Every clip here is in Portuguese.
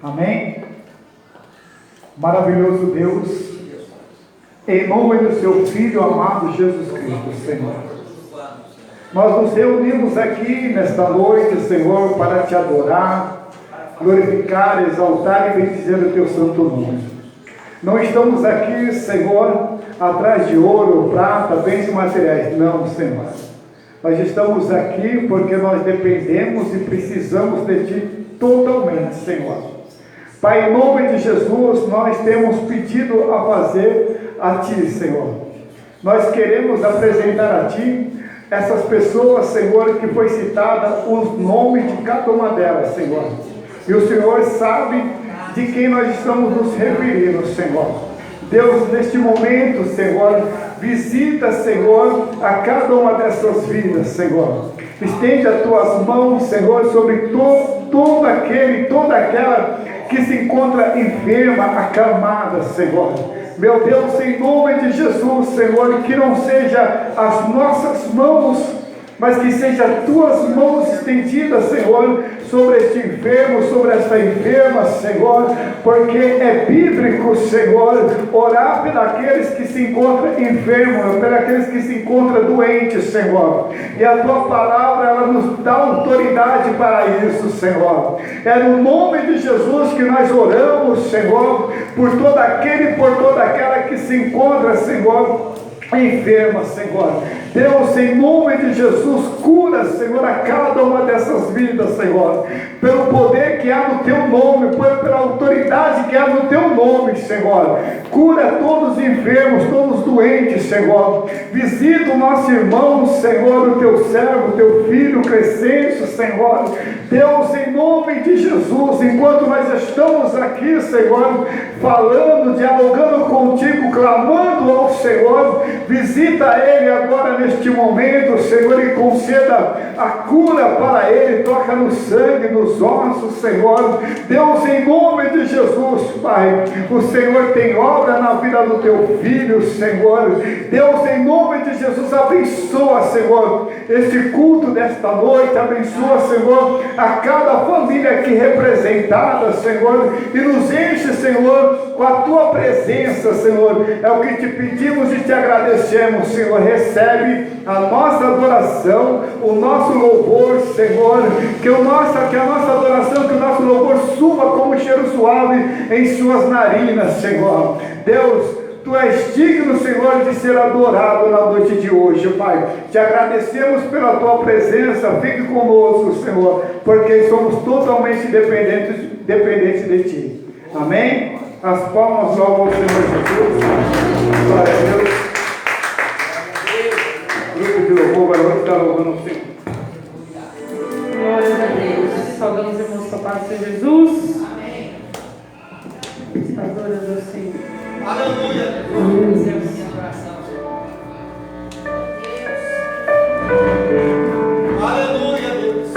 Amém? Maravilhoso Deus, em nome do seu Filho amado Jesus Cristo, Senhor, nós nos reunimos aqui nesta noite, Senhor, para te adorar, glorificar, exaltar e bendizer o teu santo nome. Não estamos aqui, Senhor, atrás de ouro, prata, bens materiais. Não, Senhor. Nós estamos aqui porque nós dependemos e precisamos de Ti totalmente, Senhor. Pai, em nome de Jesus, nós temos pedido a fazer a Ti, Senhor. Nós queremos apresentar a Ti essas pessoas, Senhor, que foi citada os nomes de cada uma delas, Senhor. E o Senhor sabe de quem nós estamos nos referindo, Senhor. Deus, neste momento, Senhor, visita, Senhor, a cada uma dessas vidas, Senhor. Estende as Tuas mãos, Senhor, sobre todo aquele e toda aquela que se encontra enferma, acamada, Senhor. Meu Deus, em nome de Jesus, Senhor, que não seja as nossas mãos, mas que seja as Tuas mãos estendidas, Senhor, sobre este enfermo, sobre esta enferma, Senhor, porque é bíblico, Senhor, orar pelos que se encontram enfermos, pelos que se encontram doentes, Senhor. E a Tua palavra, ela nos dá autoridade para isso, Senhor. É no nome de Jesus que nós oramos, Senhor, por todo aquele e por toda aquela que se encontra, Senhor, enferma, Senhor. Deus, em nome de Jesus, cura, Senhor, a cada uma dessas vidas, Senhor, pelo poder que há no Teu nome, pela autoridade que há no Teu nome, Senhor. Cura todos os enfermos, todos os doentes, Senhor. Visita o nosso irmão, Senhor, o Teu servo, o Teu filho Crescêncio, Senhor. Deus, em nome de Jesus, enquanto nós estamos aqui, Senhor, falando, dialogando contigo, clamando ao Senhor, visita ele agora neste momento, Senhor, e conceda a cura para ele. Toca no sangue, nos ossos, Senhor. Deus, em nome de Jesus, Pai, o Senhor tem obra na vida do Teu filho, Senhor. Deus, em nome de Jesus, abençoa, Senhor, esse culto desta noite. Abençoa, Senhor, a cada família aqui representada, Senhor, e nos enche, Senhor, com a Tua presença, Senhor. É o que te pedimos e te agradecemos, Senhor. Recebe a nossa adoração, o nosso louvor, Senhor. Que a nossa adoração, que o nosso louvor suba como cheiro suave em suas narinas, Senhor. Deus, Tu és digno, Senhor, de ser adorado na noite de hoje, Pai. Te agradecemos pela Tua presença. Fique conosco, Senhor, porque somos totalmente dependentes de Ti. Amém? As palmas louvam ao Senhor Jesus. Glória a Deus. O grupo de louvor vai estar louvando o Senhor. Glória a Deus. Saudamos, irmãos, com a paz do Senhor Jesus. Amém. Está adorando o Senhor. Aleluia. Aleluia. Aleluia, Deus.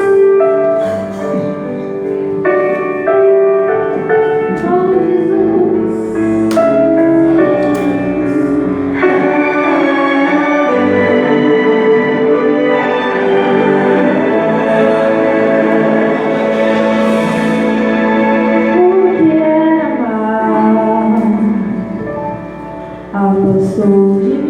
Afastou de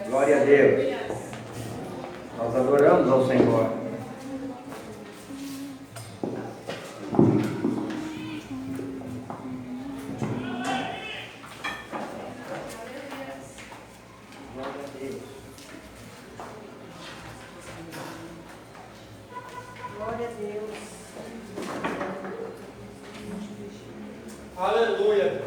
Glória a Deus. Nós adoramos ao Senhor. Glória a Deus. Aleluia.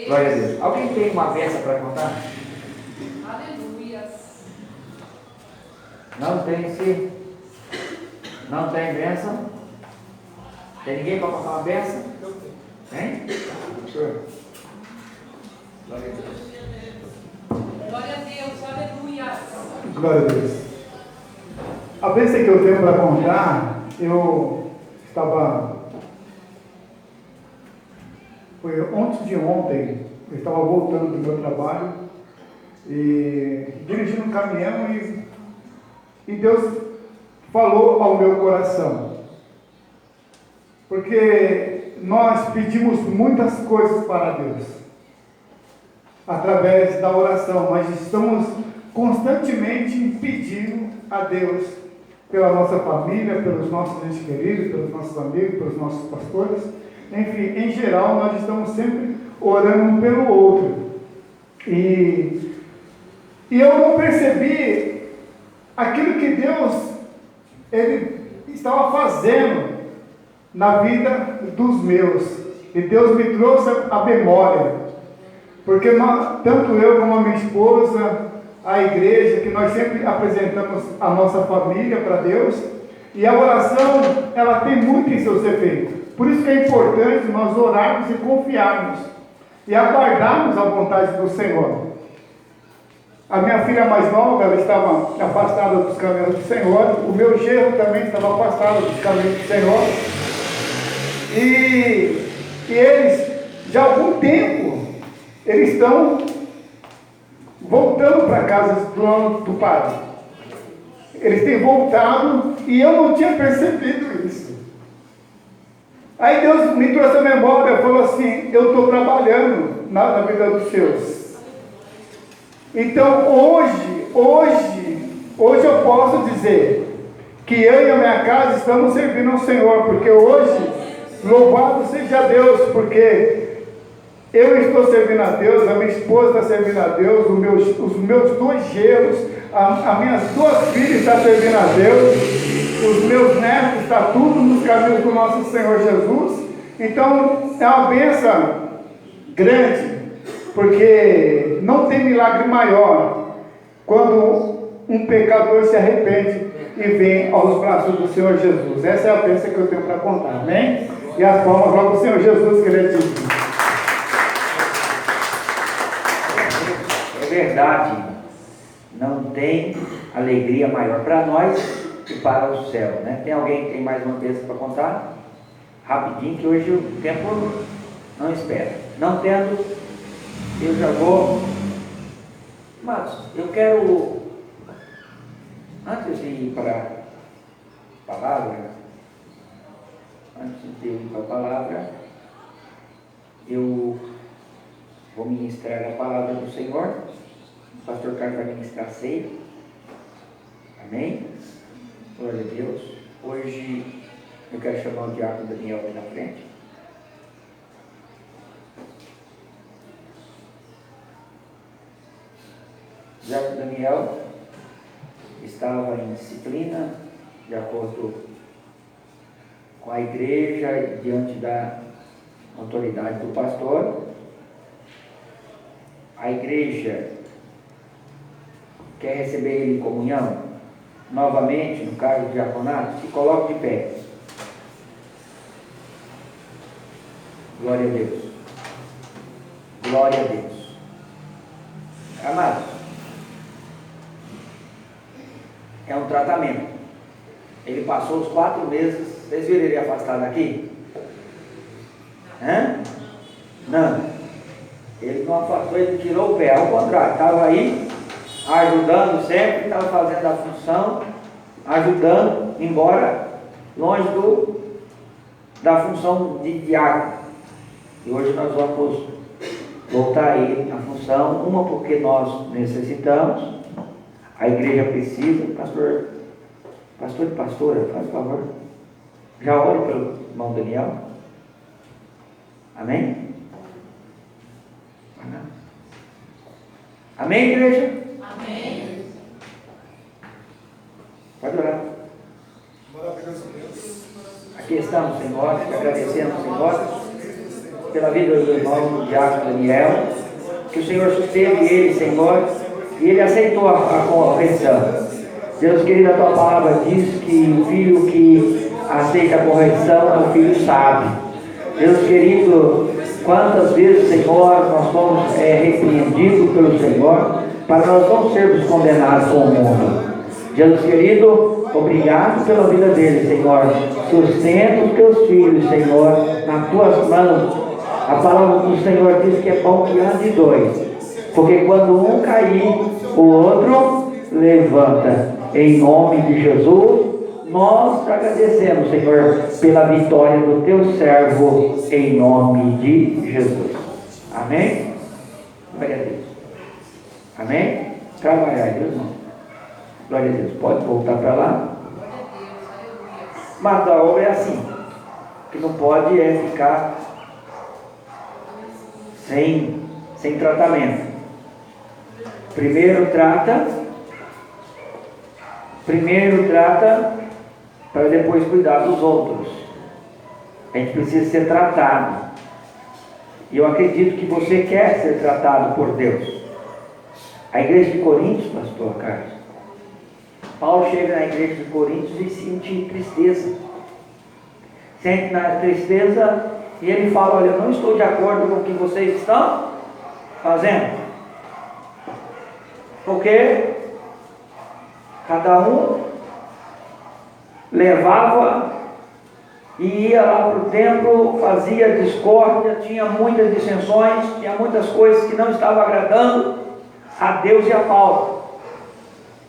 Glória a Deus. Alguém tem uma bênção para contar? Aleluia. Não tem, sim? Não tem bênção? Tem ninguém para contar uma bênção? Tem? Glória a Deus. Glória a Deus. Aleluia. Glória a Deus. A bênção que eu tenho para contar, eu estava... Foi antes de ontem, eu estava voltando do meu trabalho e dirigindo um caminhão e E Deus falou ao meu coração. Porque nós pedimos muitas coisas para Deus. Através da oração, nós estamos constantemente pedindo a Deus pela nossa família, pelos nossos entes queridos, pelos nossos amigos, pelos nossos pastores. Enfim, em geral, nós estamos sempre orando um pelo outro. E eu não percebi aquilo que Deus Ele estava fazendo na vida dos meus. E Deus me trouxe a memória. Porque tanto eu como a minha esposa, a igreja, que nós sempre apresentamos a nossa família para Deus. E a oração, ela tem muito em seus efeitos. Por isso que é importante nós orarmos e confiarmos. E aguardarmos a vontade do Senhor. A minha filha mais nova, ela estava afastada dos caminhos do Senhor. O meu genro também estava afastado dos caminhos do Senhor. E eles, já há algum tempo, eles estão voltando para a casa do Pai. Eles têm voltado e eu não tinha percebido isso. Aí Deus me trouxe a memória e falou assim: eu estou trabalhando na vida dos seus. Então hoje eu posso dizer que eu e a minha casa estamos servindo ao Senhor, porque hoje, louvado seja Deus, porque eu estou servindo a Deus, a minha esposa está servindo a Deus, os meus dois genros, as minhas duas filhas estão servindo a Deus, os meus netos estão tudo nos caminhos do nosso Senhor Jesus. Então é uma bênção grande, porque não tem milagre maior quando um pecador se arrepende e vem aos braços do Senhor Jesus. Essa é a bênção que eu tenho para contar, amém? E as palmas lá para o Senhor Jesus, que Ele é digno. É verdade, não tem alegria maior para nós que para o céu, né? Tem alguém que tem mais uma vez para contar? Rapidinho, que hoje o tempo não espera. Não tendo, eu já vou. Mas eu quero, antes de ir para a palavra, eu vou ministrar a palavra do Senhor. O pastor Carlos vai ministrar a ceia. Amém? Glória a Deus. Hoje eu quero chamar o diácono Daniel aqui na frente. O diácono Daniel estava em disciplina, de acordo com a igreja, diante da autoridade do pastor. A igreja quer receber ele em comunhão. Novamente, no caso do diaconato, se coloque de pé. Glória a Deus. Glória a Deus. Amados, é um tratamento. Ele passou os 4 meses. Vocês viram ele afastado daqui? Não. Ele não afastou, ele tirou o pé. Ao contrário, estava aí ajudando sempre, estava fazendo a função, ajudando, embora longe da função de diácono. E hoje nós vamos voltar aí à função, uma porque nós necessitamos, a igreja precisa. Pastor e pastora, faz favor, já ore pelo irmão Daniel. Amém? Amém, igreja? Amém. Pode orar. Aqui estamos, Senhor, te agradecemos, Senhor, pela vida do irmão diácono Daniel, que o Senhor susteve ele, Senhor, e ele aceitou a correção. Deus querido, a tua palavra diz que o filho que aceita a correção é um filho sábio. Deus querido, quantas vezes, Senhor, nós somos repreendidos pelo Senhor, para nós não sermos condenados com o mundo. Deus querido, obrigado pela vida dele, Senhor. Sustenta os teus filhos, Senhor, nas tuas mãos. A palavra do Senhor diz que é bom que ande 2, porque quando um cair, o outro levanta. Em nome de Jesus, nós te agradecemos, Senhor, pela vitória do teu servo, em nome de Jesus. Amém? Glória a Deus. Amém? Trabalhar, Deus, irmão. Glória a Deus. Pode voltar para lá? Mas a obra é assim. O que não pode é ficar sem tratamento. Primeiro trata para depois cuidar dos outros. A gente precisa ser tratado. E eu acredito que você quer ser tratado por Deus. A igreja de Coríntios, pastor Carlos, Paulo chega na igreja de Coríntios e sente tristeza. Sente na tristeza e ele fala: olha, eu não estou de acordo com o que vocês estão fazendo. Porque cada um levava e ia lá para o templo, fazia discórdia, tinha muitas dissensões, tinha muitas coisas que não estavam agradando a Deus e a Paulo.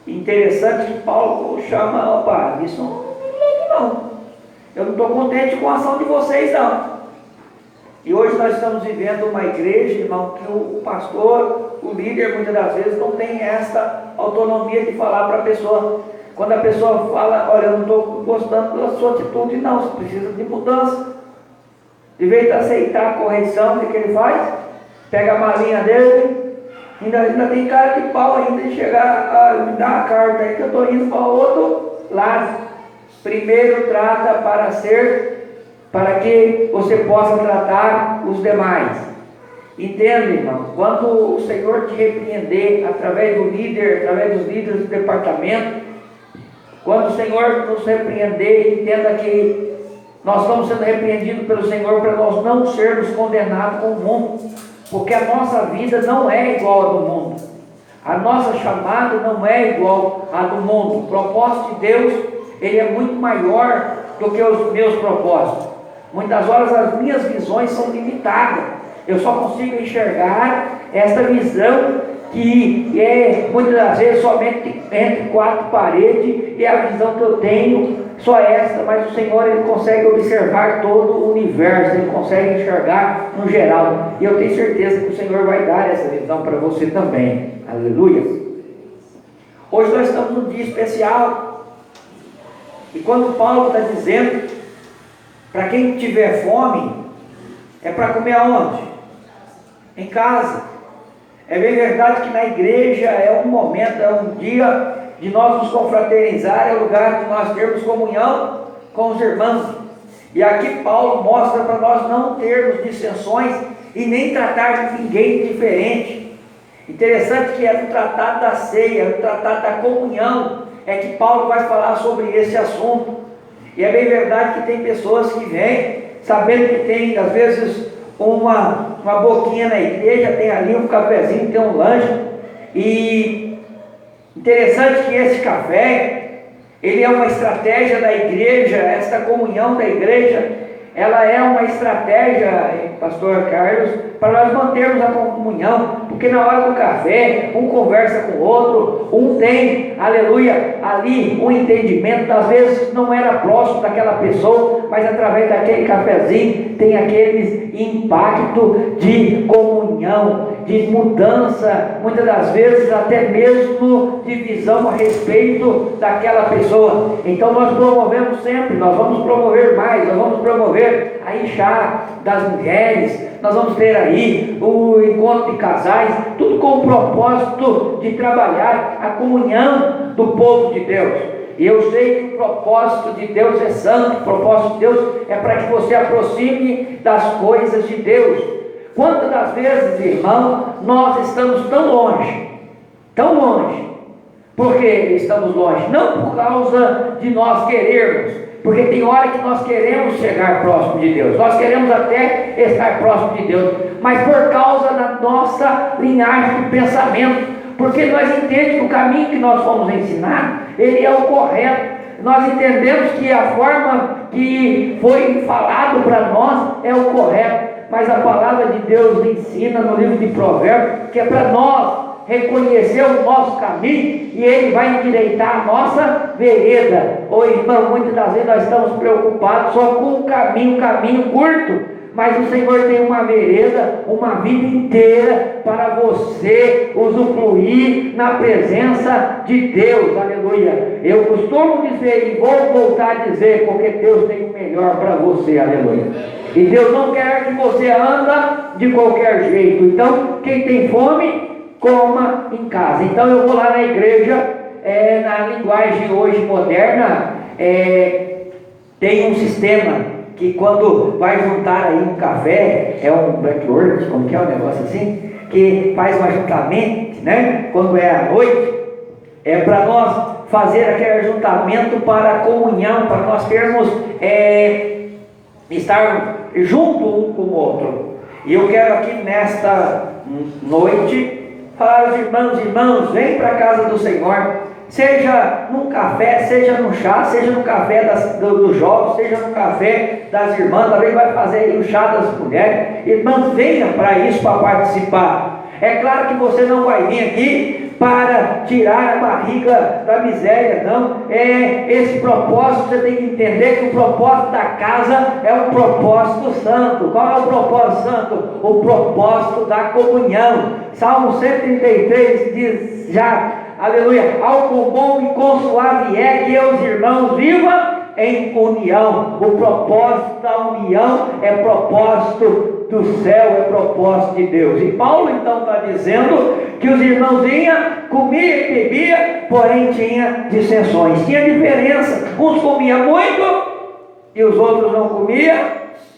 Interessante que Paulo chama: opa, isso não, eu não estou contente com a ação de vocês não. E hoje nós estamos vivendo uma igreja, irmão, que o pastor, o líder, muitas das vezes não tem essa autonomia de falar para a pessoa. Quando a pessoa fala: olha, eu não estou gostando da sua atitude, não, você precisa de mudança. De vez de aceitar a correção, o que ele faz? Pega a malinha dele, ainda tem cara de pau ainda de chegar, me dá a carta aí que eu estou indo para o outro lado. Primeiro trata para que você possa tratar os demais. Entenda, irmão, quando o Senhor te repreender através do líder, através dos líderes do departamento, quando o Senhor nos repreender, entenda que nós estamos sendo repreendidos pelo Senhor para nós não sermos condenados com o mundo, porque a nossa vida não é igual a do mundo, a nossa chamada não é igual a do mundo. O propósito de Deus, ele é muito maior do que os meus propósitos. Muitas horas as minhas visões são limitadas, eu só consigo enxergar esta visão que é muitas das vezes somente entre quatro paredes, e a visão que eu tenho só essa, mas o Senhor, ele consegue observar todo o universo, ele consegue enxergar no geral, e eu tenho certeza que o Senhor vai dar essa visão para você também. Aleluia. Hoje nós estamos num dia especial, e quando Paulo está dizendo para quem tiver fome, é para comer aonde? Em casa. É bem verdade que na igreja é um momento, é um dia de nós nos confraternizar, é o lugar de nós termos comunhão com os irmãos. E aqui Paulo mostra para nós não termos dissensões e nem tratar de ninguém diferente. Interessante que é no tratado da ceia, no tratado da comunhão, é que Paulo vai falar sobre esse assunto. E é bem verdade que tem pessoas que vêm sabendo que tem, às vezes, uma boquinha na igreja, tem ali um cafezinho, tem um lanche, e interessante que esse café, ele é uma estratégia da igreja, esta comunhão da igreja, ela é uma estratégia, pastor Carlos, para nós mantermos a comunhão, porque na hora do café, um conversa com o outro, um tem, aleluia, ali um entendimento, às vezes não era próximo daquela pessoa, mas através daquele cafezinho, tem aquele impacto de comunhão, de mudança, muitas das vezes até mesmo de visão a respeito daquela pessoa. Então nós promovemos sempre, nós vamos promover mais, nós vamos promover aí chá das mulheres, nós vamos ter aí o encontro de casais, tudo com o propósito de trabalhar a comunhão do povo de Deus. E eu sei que o propósito de Deus é santo, o propósito de Deus é para que você aproxime das coisas de Deus. Quantas das vezes, irmão, nós estamos tão longe, porque estamos longe, não por causa de nós querermos, porque tem hora que nós queremos chegar próximo de Deus, nós queremos até estar próximo de Deus, mas por causa da nossa linhagem de pensamento, porque nós entendemos que o caminho que nós fomos ensinados, ele é o correto. Nós entendemos que a forma que foi falado para nós é o correto, mas a palavra de Deus ensina no livro de Provérbios que é para nós reconhecer o nosso caminho e Ele vai endireitar a nossa vereda. Ô irmão, muitas das vezes nós estamos preocupados só com o caminho curto. Mas o Senhor tem uma vereda, uma vida inteira para você usufruir na presença de Deus, aleluia. Eu costumo dizer e vou voltar a dizer, porque Deus tem o melhor para você, aleluia. E Deus não quer que você anda de qualquer jeito. Então, quem tem fome, coma em casa. Então eu vou lá na igreja, na linguagem hoje moderna, tem um sistema que quando vai juntar aí um café, um blackboard, como que é um negócio assim, que faz um ajuntamento, né? Quando é à noite, para nós fazer aquele ajuntamento para a comunhão, para nós termos, estar junto um com o outro. E eu quero aqui nesta noite falar aos irmãos, vem para a casa do Senhor. Seja num café, seja no chá, seja no café dos jovens, seja no café das irmãs, também vai fazer aí o chá das mulheres. Irmãos, venha para isso, para participar. É claro que você não vai vir aqui para tirar a barriga da miséria, não. Esse propósito, você tem que entender que o propósito da casa é um propósito santo. Qual é o propósito santo? O propósito da comunhão. Salmo 133 diz já, aleluia, algo bom e consolável é que os irmãos vivam em união. O propósito da união é propósito do céu, é propósito de Deus. E Paulo então está dizendo que os irmãos comiam e bebiam, porém tinha dissensões, tinha diferença. Uns comiam muito e os outros não comiam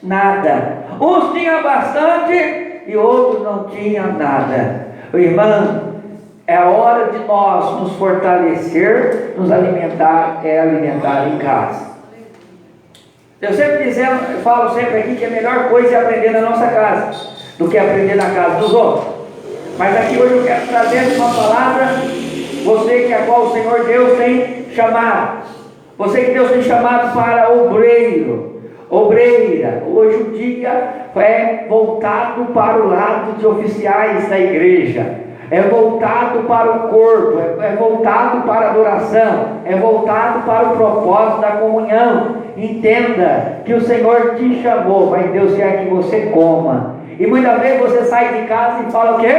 nada. Uns tinham bastante e outros não tinham nada. Irmão, é a hora de nós nos fortalecer, nos alimentar, alimentar em casa. Eu falo sempre aqui que a melhor coisa é aprender na nossa casa, do que aprender na casa dos outros. Mas aqui hoje eu quero trazer uma palavra, você que a qual o Senhor Deus tem chamado, você que Deus tem chamado para obreira. Hoje o dia é voltado para o lado de oficiais da igreja. É voltado para o corpo, é voltado para a adoração, é voltado para o propósito da comunhão. Entenda que o Senhor te chamou, mas Deus quer que você coma. E muitas vezes você sai de casa e fala o quê?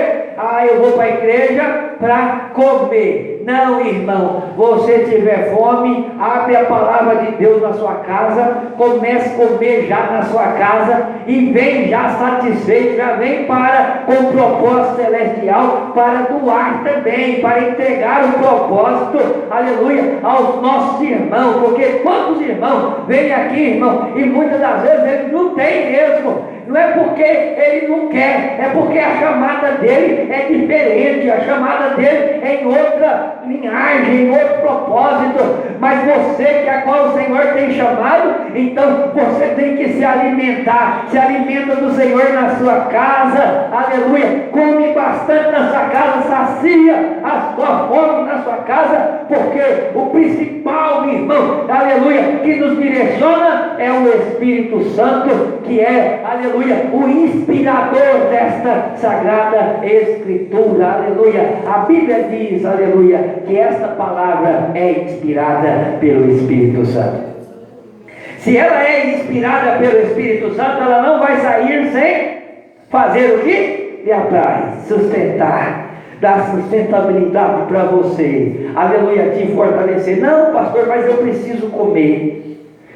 Eu vou para a igreja para comer. Não, irmão, você tiver fome, abre a palavra de Deus na sua casa, comece a comer já na sua casa e vem já satisfeito, já vem com o propósito celestial, para doar também, para entregar o propósito, aleluia, aos nossos irmãos, porque quantos irmãos vêm aqui, irmão, e muitas das vezes ele não tem mesmo. Não é porque ele não quer, é porque a chamada dele é diferente, a chamada dele é em outra linhagem, em outro propósito. Mas você que a qual o Senhor tem chamado, então você tem que se alimentar. Se alimenta do Senhor na sua casa, aleluia. Come bastante na sua casa, sacia a sua fome na sua casa, porque o principal, meu irmão, aleluia, que nos direciona é o Espírito Santo, que é, aleluia, o inspirador desta sagrada escritura, aleluia. A Bíblia diz, aleluia, que esta palavra é inspirada pelo Espírito Santo. Se ela é inspirada pelo Espírito Santo, ela não vai sair sem fazer o que? Ir atrás, sustentar, dar sustentabilidade para você, aleluia, te fortalecer. Não, pastor, mas eu preciso comer.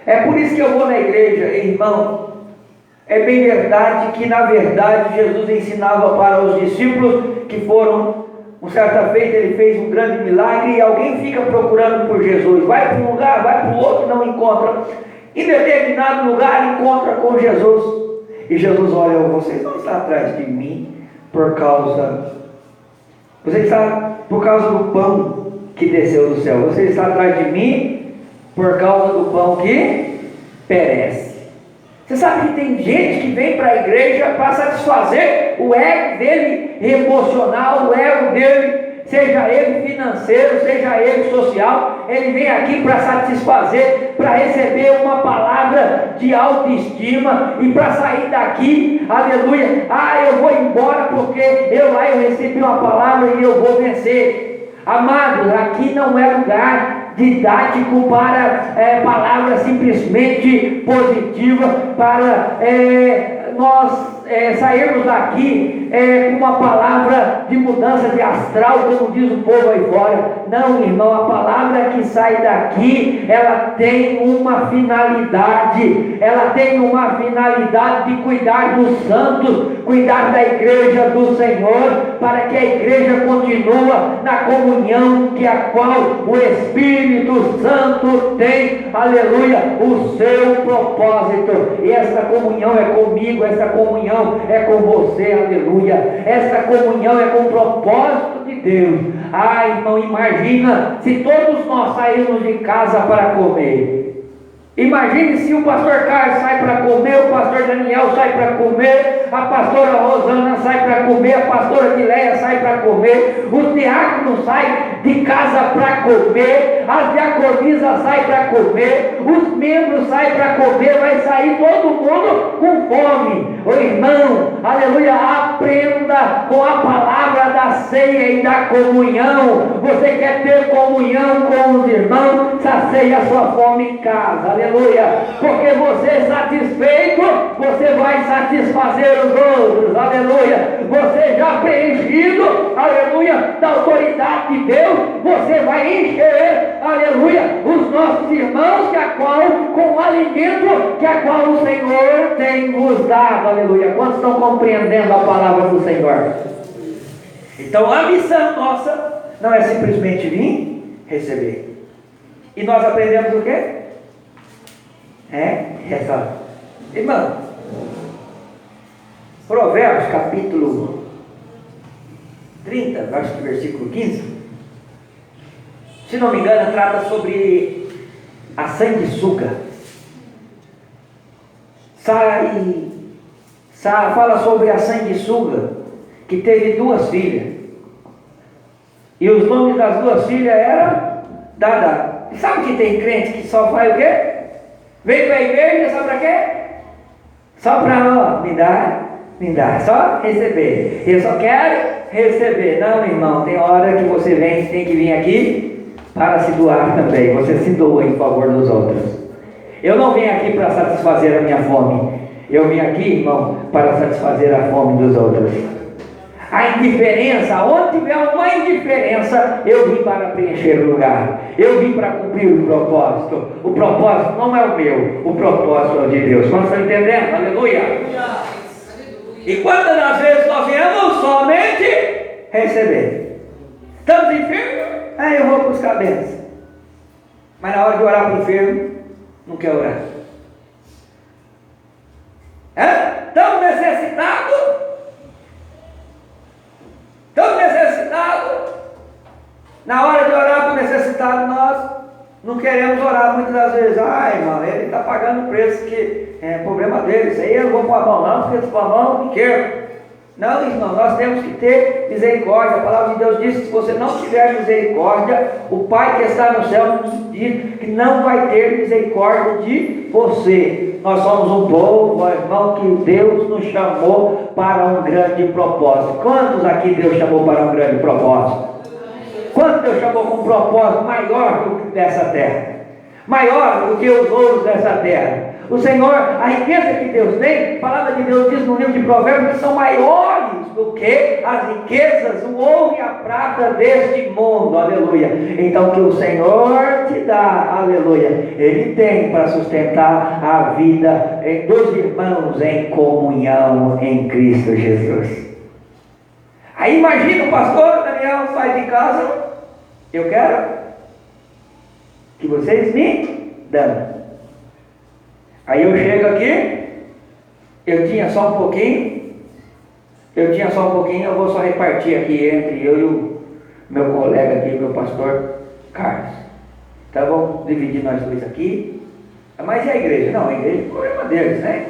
É por isso que eu vou na igreja, irmão. É bem verdade que, na verdade, Jesus ensinava para os discípulos que foram, uma certa feita, ele fez um grande milagre e alguém fica procurando por Jesus. Vai para um lugar, vai para o outro, não encontra. Em determinado lugar, encontra com Jesus. E Jesus olha, vocês não estão atrás de mim por causa... Você está por causa do pão que desceu do céu. Você está atrás de mim por causa do pão que perece. Você sabe que tem gente que vem para a igreja para satisfazer o ego dele emocional, o ego dele seja ele financeiro, seja ele social, ele vem aqui para satisfazer, para receber uma palavra de autoestima e para sair daqui, aleluia, eu vou embora porque eu recebi uma palavra e eu vou vencer. Amados, aqui não é lugar didático para palavras simplesmente positivas, para nós sairmos daqui com uma palavra de mudança de astral, como diz o povo aí fora. Não, irmão, a palavra que sai daqui, ela tem uma finalidade, de cuidar dos santos, cuidar da igreja do Senhor, para que a igreja continue na comunhão que a qual o Espírito Santo tem, aleluia, o seu propósito. E essa comunhão é comigo, essa comunhão é com você, aleluia. Essa comunhão é com o propósito de Deus. Irmão, imagina se todos nós sairmos de casa para comer. Imagine se o pastor Carlos sai para comer, o pastor Daniel sai para comer, a pastora Rosana sai para comer, a pastora Dileia sai para comer, o diácono sai de casa para comer, as diaconisas saem para comer, os membros saem para comer, vai sair todo mundo com fome. Ô irmão, aleluia, aprenda com a palavra da ceia e da comunhão. Você quer ter comunhão com os irmãos, sacia a sua fome em casa, aleluia, porque você satisfeito, você vai satisfazer os outros, aleluia. Você já preenchido, aleluia, da autoridade de Deus, você vai encher, aleluia, os nossos irmãos com o alimento que a qual o Senhor tem nos dado, aleluia. Quantos estão compreendendo a palavra do Senhor? Então a missão nossa não é simplesmente vir receber. E nós aprendemos o quê? Irmão, Provérbios capítulo 30, acho que versículo 15, se não me engano, trata sobre a sanguessuga. Fala sobre a sanguessuga que teve 2 filhas, e os nomes das 2 filhas eram Dada. E sabe que tem crente que só faz o quê? Vem para a igreja só para quê? Só para me dá, só receber. Eu só quero receber. Não, irmão, tem hora que você tem que vir aqui para se doar também. Você se doa em favor dos outros. Eu não vim aqui para satisfazer a minha fome. Eu vim aqui, irmão, para satisfazer a fome dos outros. A indiferença, onde tiver uma indiferença, eu vim para preencher o lugar. Eu vim para cumprir o propósito. O propósito não é o meu, o propósito é o de Deus. Quantos estão entendendo? Aleluia! E quantas das vezes nós viemos somente receber? Estamos enfermos? Eu vou buscar bênção. Mas na hora de orar para o enfermo, não quer orar. Estamos necessitados? Estamos necessitados. Na hora de orar para o necessitado, nós não queremos orar muitas das vezes. Irmão, ele está pagando o preço que é problema dele. Isso aí eu não vou pôr a mão não, porque se pôr a mão, não quero. Não, irmão, nós temos que ter misericórdia. A palavra de Deus diz que se você não tiver misericórdia, o Pai que está no céu nos diz que não vai ter misericórdia de você. Nós somos um povo, irmão, que Deus nos chamou para um grande propósito. Quantos aqui Deus chamou para um grande propósito? Quantos Deus chamou com um propósito maior do que dessa terra? Maior do que os ouros dessa terra? O Senhor, a riqueza que Deus tem, a palavra de Deus diz no livro de Provérbios que são maiores do que as riquezas, o ouro e a prata deste mundo, aleluia. Então que o Senhor te dá, aleluia, Ele tem para sustentar a vida dos irmãos em comunhão em Cristo Jesus. Aí imagina o pastor Daniel sai de casa, eu quero que vocês me dão. Aí eu chego aqui, eu tinha só um pouquinho, eu vou só repartir aqui entre eu e o meu colega aqui, meu pastor Carlos. Então vamos dividir nós dois aqui. Mas e a igreja? Não, a igreja é o problema deles, né?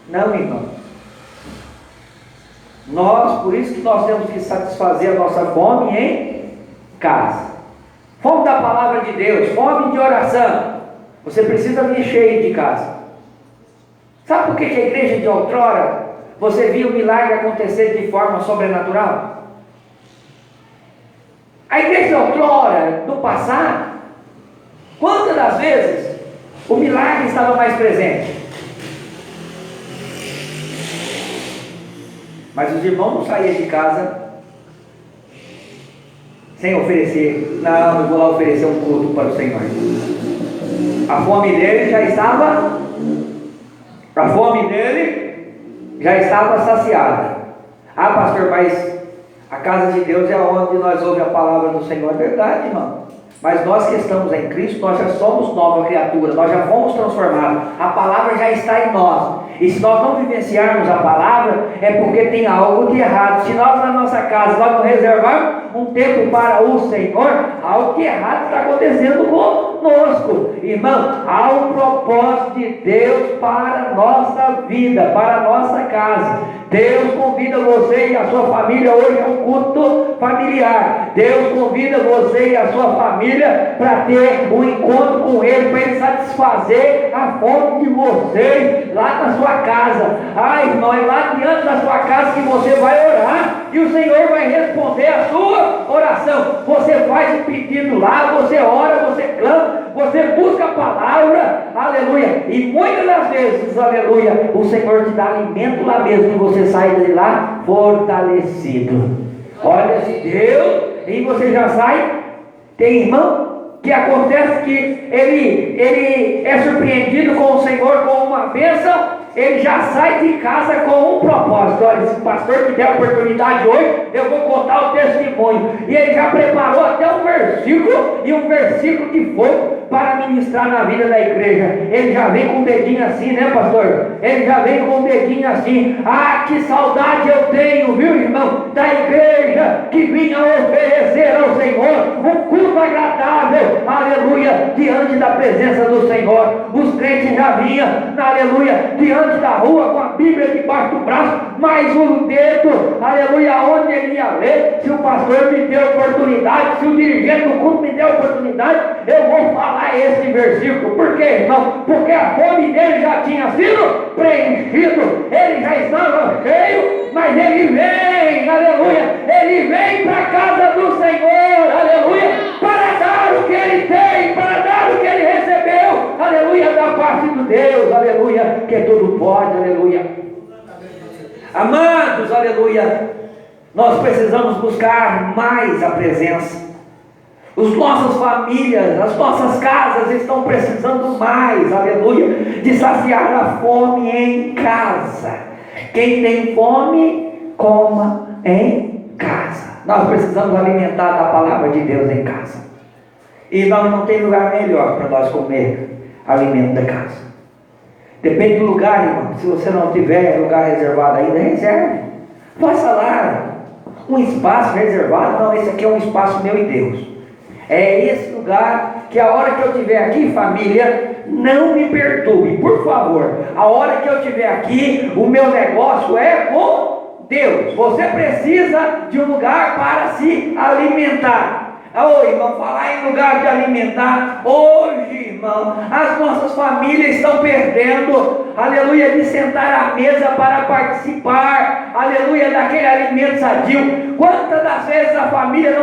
Não, irmão. Por isso que nós temos que satisfazer a nossa fome em casa. Fome da palavra de Deus, fome de oração. Você precisa vir cheio de casa. Sabe por que a igreja de outrora, você viu o milagre acontecer de forma sobrenatural? A igreja de outrora, do passado, quantas das vezes o milagre estava mais presente? Mas os irmãos não saíam de casa sem oferecer. Não, eu vou lá oferecer um culto para o Senhor. A fome dele já estava saciada. Ah, pastor, mas a casa de Deus é onde nós ouvimos a palavra do Senhor. É verdade, irmão. Mas nós que estamos em Cristo, nós já somos nova criatura, nós já fomos transformados. A palavra já está em nós. E se nós não vivenciarmos a palavra, é porque tem algo de errado. Se nós na nossa casa nós não reservarmos um tempo para o Senhor, algo de errado está acontecendo conosco. Irmão, há um propósito de Deus para a nossa vida, para a nossa casa. Deus convida você e a sua família hoje a um culto familiar. Deus convida você e a sua família para ter um encontro com Ele, para Ele satisfazer a fome de vocês lá na sua casa. Ah, irmão, é lá diante da sua casa que você vai orar e o Senhor vai responder a sua oração. Você faz um pedido lá, você ora, você clama, você busca a palavra, aleluia, e muitas das vezes, aleluia, o Senhor te dá alimento lá mesmo e você sai de lá fortalecido. Olha, se Deus, e você já sai. Tem irmão que acontece que ele é surpreendido com o Senhor com uma bênção, ele já sai de casa com um propósito. Olha, se o pastor me der a oportunidade hoje, eu vou contar o testemunho. E ele já preparou até um versículo, e um versículo de fogo para ministrar na vida da igreja. Ele já vem com o dedinho assim, né, pastor? Ele já vem com o dedinho assim. Ah, que saudade eu tenho, viu, irmão, da igreja que vinha oferecer ao Senhor um culto agradável, aleluia, diante da presença do Senhor. Os crentes já vinham, aleluia, diante da rua com a Bíblia debaixo do braço, mas o dedo, aleluia, onde ele ia ler. Se o pastor me deu oportunidade, se o dirigente do culto me deu oportunidade, eu vou falar esse versículo. Por quê, irmão? Porque a fome dele já tinha sido preenchido, ele já estava cheio, mas ele vem, aleluia, ele vem para a casa do Senhor, aleluia, para dar o que ele tem, para dar o que ele recebeu, aleluia, da parte de Deus, aleluia, que tudo pode, aleluia. Amados, aleluia, nós precisamos buscar mais a presença. As nossas famílias, as nossas casas estão precisando mais, aleluia, de saciar a fome em casa. Quem tem fome, coma em casa. Nós precisamos alimentar da palavra de Deus em casa. E não tem lugar melhor para nós comer alimento da casa. Depende do lugar, irmão. Se você não tiver lugar reservado ainda, reserve. Faça lá um espaço reservado. Não, esse aqui é um espaço meu e Deus. É esse lugar que a hora que eu estiver aqui, família, não me perturbe, por favor. A hora que eu estiver aqui, o meu negócio é com Deus. Você precisa de um lugar para se alimentar. Ô, irmão, falar em lugar de alimentar, hoje, irmão, as nossas famílias estão perdendo, aleluia, de sentar à mesa para participar, aleluia, daquele alimento sadio. Quantas das vezes a família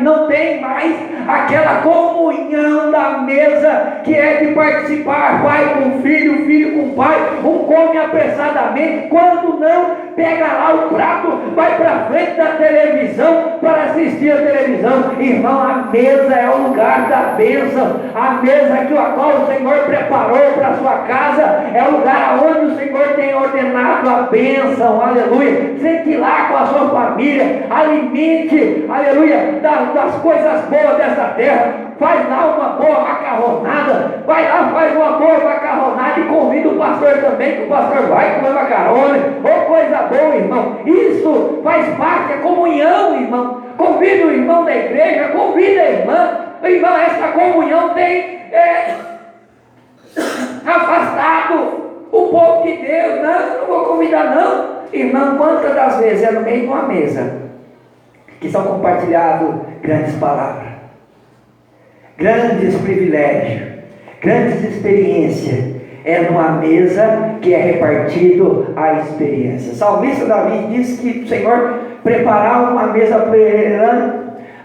não tem mais aquela comunhão da mesa, que é de participar, pai com filho, filho com pai, um come apressadamente, quando não, pega lá o prato, vai para frente da televisão, para assistir a televisão. Irmão, a mesa é o lugar da bênção, a mesa a qual o Senhor preparou para a sua casa, é o lugar onde o Senhor tem ordenado a bênção, aleluia. Sente lá com a sua família, alimente, aleluia, das coisas boas dessa terra. Faz lá uma boa macarronada, vai lá, faz uma boa macarronada e convida o pastor também, que o pastor vai comer macarrone. Ô, coisa boa, irmão, isso faz parte, é comunhão, irmão. Convida o irmão da igreja, convida a irmã. Irmão, essa comunhão tem afastado o povo de Deus. Não vou convidar não. Irmão, quantas das vezes é no meio de uma mesa que são compartilhados grandes palavras, grandes privilégios, grandes experiências. É numa mesa que é repartido a experiência. O salmista Davi diz que o Senhor preparava uma mesa para ele,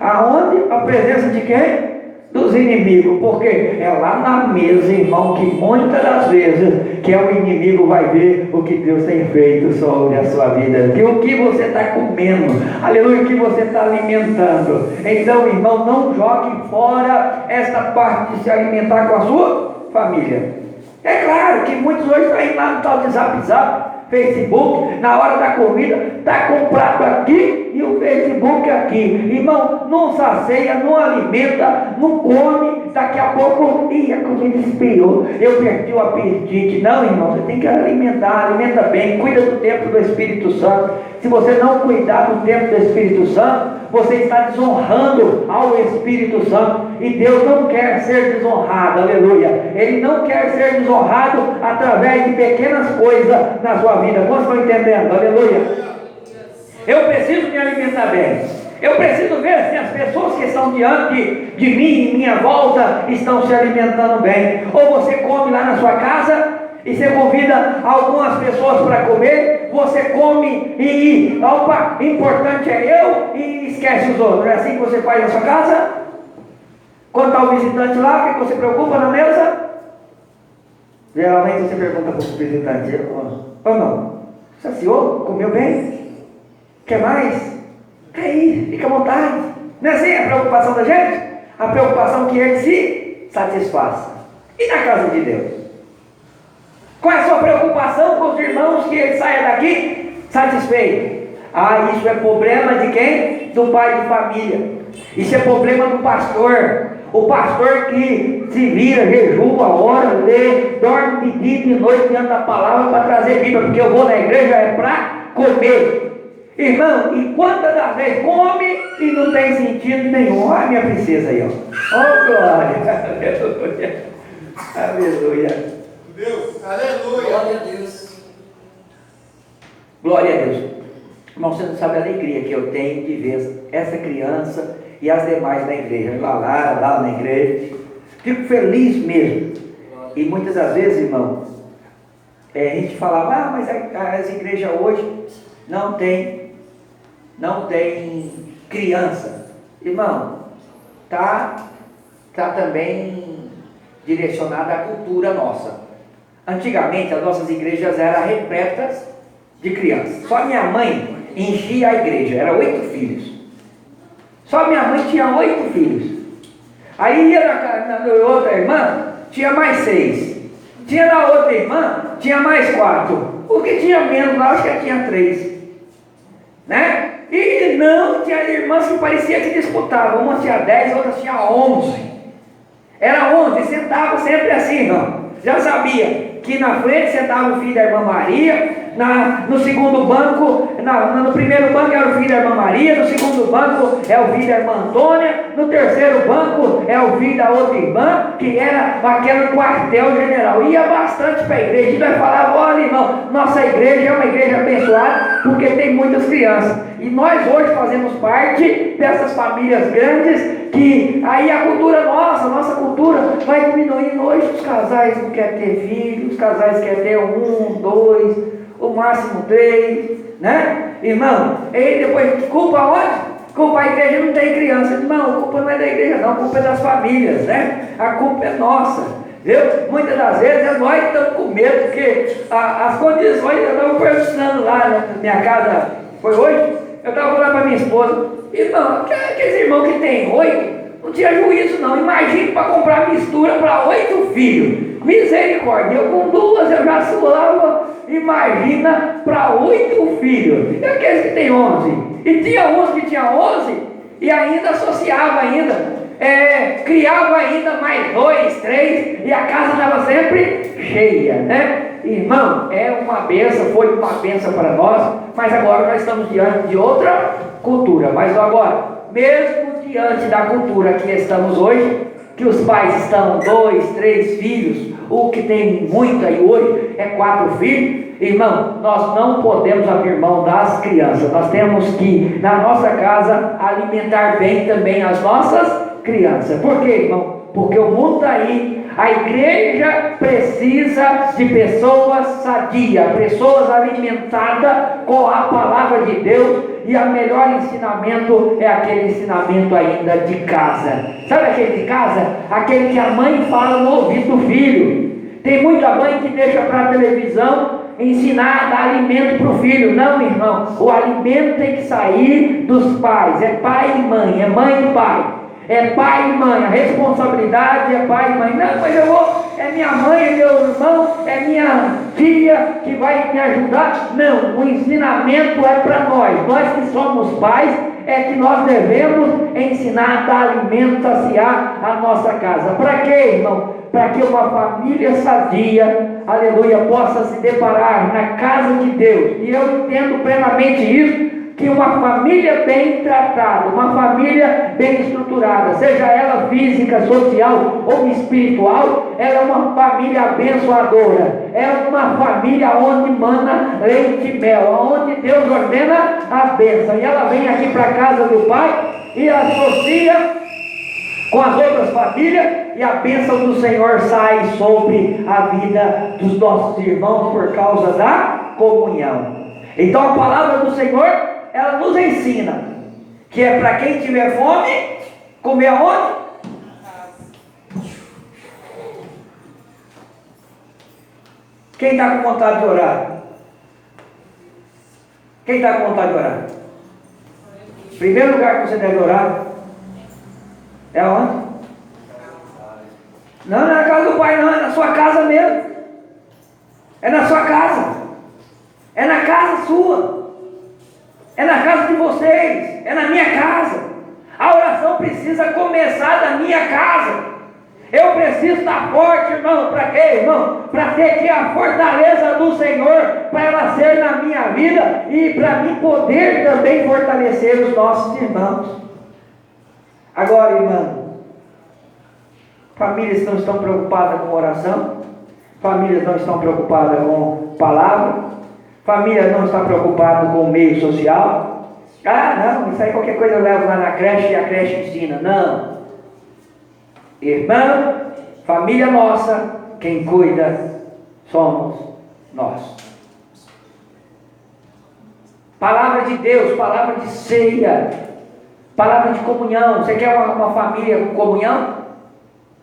aonde? A presença de quem? Dos inimigos, porque é lá na mesa, irmão, que muitas das vezes que o inimigo vai ver o que Deus tem feito sobre a sua vida, que o que você está comendo, aleluia, o que você está alimentando. Então, irmão, não jogue fora esta parte de se alimentar com a sua família. É claro que muitos hoje estão indo lá no tal de Zap, Facebook, na hora da comida, está com o prato aqui e o Facebook aqui. Irmão, não sacia, não alimenta, não come, daqui a pouco, a comida espirrou, eu perdi o apetite. Não, irmão, você tem que alimentar, alimenta bem, cuida do templo do Espírito Santo. Se você não cuidar do templo do Espírito Santo, você está desonrando ao Espírito Santo, e Deus não quer ser desonrado, aleluia. Ele não quer ser desonrado através de pequenas coisas na sua vida. Quantos estão entendendo? Aleluia. Eu preciso me alimentar bem. Eu preciso ver se as pessoas que estão diante de mim, em minha volta, estão se alimentando bem. Ou você come lá na sua casa e você convida algumas pessoas para comer, você come e opa, importante é eu, e esquece os outros. É assim que você faz na sua casa? Quando está o visitante lá, o que você preocupa na mesa? Geralmente você pergunta para o visitante: ou não? Saciou? Comeu bem? Quer mais? Aí, fica à vontade. Não é assim a preocupação da gente? A preocupação que ele se satisfaça. E na casa de Deus? Qual é a sua preocupação com os irmãos que ele saia daqui satisfeito? Isso é problema de quem? Do pai de família. Isso é problema do pastor. O pastor que se vira, jejua, ora, lê, dorme de dia e de noite diante da palavra para trazer Bíblia, porque eu vou na igreja é para comer. Irmão, e quantas das vezes come e não tem sentido nenhum? Olha a minha princesa aí, ó. Oh, glória. Aleluia. Aleluia. Deus, aleluia. Glória a Deus. Glória a Deus. Irmão, você não sabe a alegria que eu tenho de ver essa criança e as demais na igreja. Lá na igreja. Fico feliz mesmo. E muitas das vezes, irmão, a gente falava, mas as igrejas hoje não tem criança. Irmão, tá também direcionada à cultura nossa. Antigamente as nossas igrejas eram repletas de crianças. Só minha mãe enchia a igreja, era 8 filhos. Só minha mãe tinha 8 filhos. Aí ia na outra irmã, tinha mais 6. Tinha na outra irmã, tinha mais 4. O que tinha menos lá, acho que tinha 3. Né? E não, tinha irmãs que parecia que disputavam. Uma tinha 10, outra tinha 11. Era 11, sentava sempre assim, não. Já sabia que na frente sentava o filho da irmã Maria, no segundo banco, no primeiro banco era o filho da irmã Maria, no segundo banco é o filho da irmã Antônia, no terceiro banco é o filho da outra irmã, que era aquele quartel-general. Ia bastante para a igreja, e nós falávamos: olha, irmão, nossa igreja é uma igreja abençoada, porque tem muitas crianças. E nós hoje fazemos parte dessas famílias grandes, que aí a cultura nossa cultura vai diminuindo. Hoje os casais não querem ter filhos, os casais querem ter 1, 2, o máximo 3, né? Irmão, e depois, culpa onde? Culpa a igreja não tem criança. Não, a culpa não é da igreja não, a culpa é das famílias, né? A culpa é nossa, viu? Muitas das vezes nós estamos com medo, porque as condições estão pressionando lá na minha casa. Foi hoje? Eu estava falando para minha esposa: irmão, aqueles irmãos que tem 8, não tinha juízo não. Imagine para comprar mistura para 8 filhos. Misericórdia, eu com 2 eu já suava. Imagina para 8 filhos. E aqueles que tem 11. E tinha uns que tinha 11 e ainda associava ainda. Criava ainda mais 2, 3, e a casa estava sempre cheia, né? Irmão, é uma bênção, foi uma bênção para nós, mas agora nós estamos diante de outra cultura. Mas agora, mesmo diante da cultura que estamos hoje, que os pais estão 2, 3 filhos, o que tem muito aí hoje é 4 filhos, Irmão, nós não podemos abrir mão das crianças. Nós temos que, na nossa casa, alimentar bem também as nossas crianças. Por quê, irmão? Porque o mundo está aí. A igreja precisa de pessoas sadias, pessoas alimentadas com a palavra de Deus. E o melhor ensinamento é aquele ensinamento ainda de casa. Sabe aquele de casa? Aquele que a mãe fala no ouvido do filho. Tem muita mãe que deixa para a televisão ensinar a dar alimento para o filho. Não, irmão, o alimento tem que sair dos pais. É pai e mãe, é mãe e pai. É pai e mãe, a responsabilidade é pai e mãe. Não, mas é minha mãe, é meu irmão, é minha filha que vai me ajudar. Não, o ensinamento é para nós que somos pais, é que nós devemos ensinar a dar alimento, saciar a nossa casa. Para quê, irmão? Para que uma família sadia, aleluia, possa se deparar na casa de Deus. E eu entendo plenamente isso, que uma família bem tratada, uma família bem estruturada, seja ela física, social ou espiritual, ela é uma família abençoadora, é uma família onde mana leite e mel, onde Deus ordena a bênção, e ela vem aqui para a casa do Pai e associa com as outras famílias, e a bênção do Senhor sai sobre a vida dos nossos irmãos por causa da comunhão. Então a palavra do Senhor, ela nos ensina que é para quem tiver fome, comer aonde? Quem está com vontade de orar? Quem está com vontade de orar? Primeiro lugar que você deve orar é aonde? Não é na casa do Pai, não, é na sua casa mesmo. É na sua casa. É na casa sua. É na casa de vocês. É na minha casa. A oração precisa começar da minha casa. Eu preciso estar forte, irmão. Para quê, irmão? Para ter aqui a fortaleza do Senhor, para ela ser na minha vida e para mim poder também fortalecer os nossos irmãos. Agora, irmão, famílias não estão preocupadas com oração, famílias não estão preocupadas com palavra, famílias não estão preocupadas com o meio social. Ah, não, isso aí qualquer coisa eu levo lá na creche e a creche ensina. Não. Irmão, família nossa, quem cuida somos nós. Palavra de Deus, palavra de ceia, palavra de comunhão. Você quer uma família com comunhão?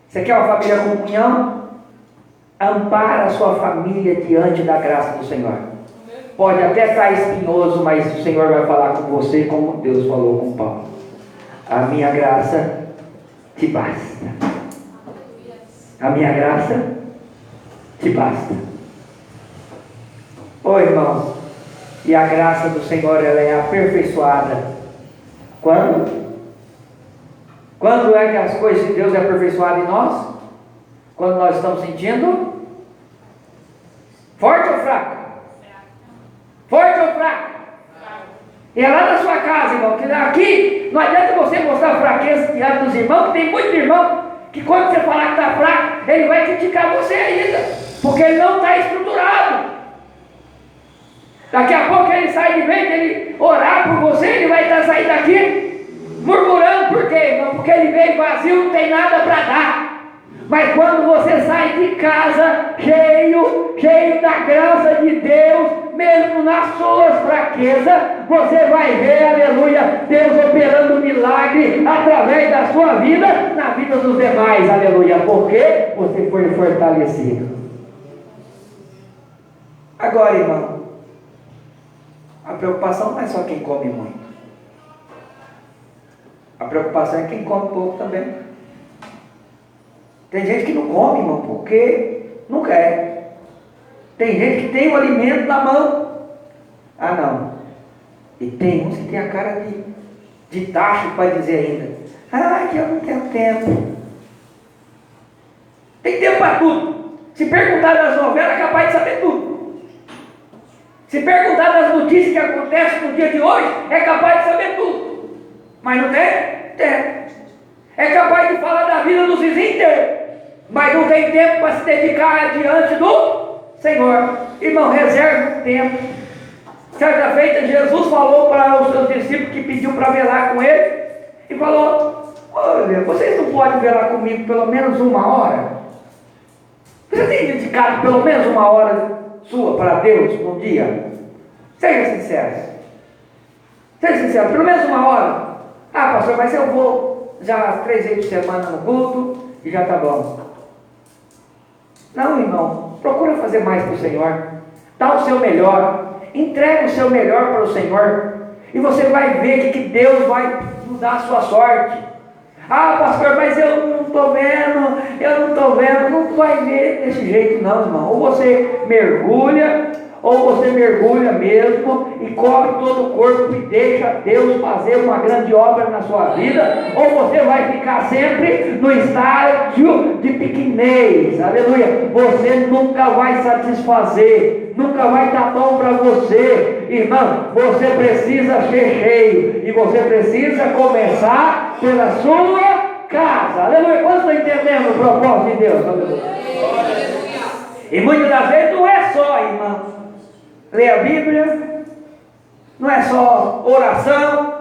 Você quer uma família com comunhão? Ampara a sua família diante da graça do Senhor. Pode até estar espinhoso, mas o Senhor vai falar com você como Deus falou com Paulo. A minha graça te basta. A minha graça te basta. Ô irmão, e a graça do Senhor, ela é aperfeiçoada. Quando? Quando é que as coisas de Deus é aperfeiçoadas em nós? Quando nós estamos sentindo forte ou fraco? Forte ou fraco? E é lá na sua casa, irmão, que aqui não adianta você mostrar fraqueza diante dos irmãos, que tem muito irmão que quando você falar que está fraco, ele vai criticar você ainda, porque ele não está estruturado. Daqui a pouco ele sai de vez de ele orar por você, ele vai estar saindo daqui murmurando. Por quê, irmão? Porque ele veio vazio, não tem nada para dar. Mas quando você sai de casa cheio da graça de Deus, mesmo nas suas fraquezas, você vai ver, aleluia, Deus operando um milagre através da sua vida, na vida dos demais, aleluia, porque você foi fortalecido. Agora, irmão, a preocupação não é só quem come muito. A preocupação é quem come pouco também. Tem gente que não come, irmão, porque não quer. Tem gente que tem o alimento na mão. Ah, não. E tem uns que tem a cara de tacho para dizer ainda. Ah, que eu não tenho tempo. Tem tempo para tudo. Se perguntar das novelas, é capaz de saber tudo. Se perguntar das notícias que acontecem no dia de hoje, é capaz de saber tudo. Mas não tem? Tem. É capaz de falar da vida dos vizinhos inteiros, mas não tem tempo para se dedicar diante do Senhor. Irmão, reserve um tempo. Certa feita, Jesus falou para os seus discípulos que pediu para velar com ele, e falou: olha, vocês não podem velar comigo pelo menos 1 hora? Você tem dedicado pelo menos 1 hora sua para Deus no dia? Seja sincero. Seja sincero, pelo menos 1 hora. Ah, pastor, mas eu vou já 3 vezes por semana no culto e já está bom. Não, irmão, procura fazer mais para o Senhor. Dá o seu melhor. Entrega o seu melhor para o Senhor. E você vai ver que Deus vai mudar a sua sorte. Ah, pastor, mas eu não estou vendo. Não vai ver desse jeito não, irmão. Ou você mergulha mesmo e cobre todo o corpo e deixa Deus fazer uma grande obra na sua vida, ou você vai ficar sempre no estágio de pequenez, aleluia. Você nunca vai satisfazer, nunca vai estar bom para você, irmão. Você precisa ser cheio, e você precisa começar pela sua casa, aleluia. Quantos estão entendendo o propósito de Deus? Aleluia. E muitas das vezes não é só, irmão, ler a Bíblia, não é só oração.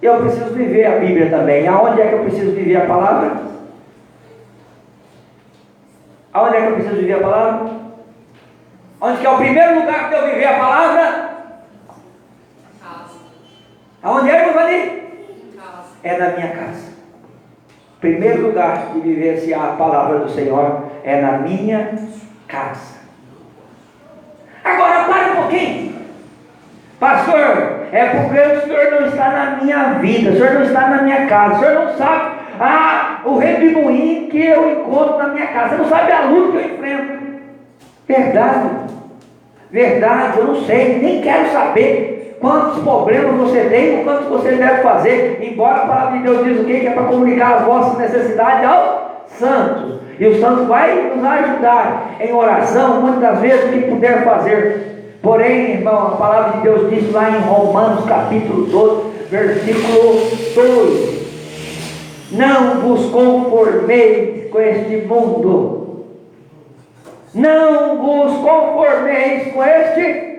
Eu preciso viver a Bíblia também. Aonde é que eu preciso viver a palavra? Aonde é que eu preciso viver a palavra? Onde que é o primeiro lugar que eu viver a palavra? Aonde é, meu marido? É na minha casa. O primeiro lugar de viver a palavra do Senhor é na minha casa. Agora, para um pouquinho. Pastor, é porque o Senhor não está na minha vida, o Senhor não está na minha casa, o Senhor não sabe o redemoinho que eu encontro na minha casa, você não sabe a luta que eu enfrento. Verdade, eu não sei, nem quero saber quantos problemas você tem, ou quantos você deve fazer, embora a palavra de Deus diz o quê? Que é para comunicar as vossas necessidades aos santos. E o santo vai nos ajudar em oração, muitas das vezes, o que puder fazer. Porém, irmão, a palavra de Deus diz lá em Romanos capítulo 12, versículo 2: não vos conformeis com este mundo. Não vos conformeis com este.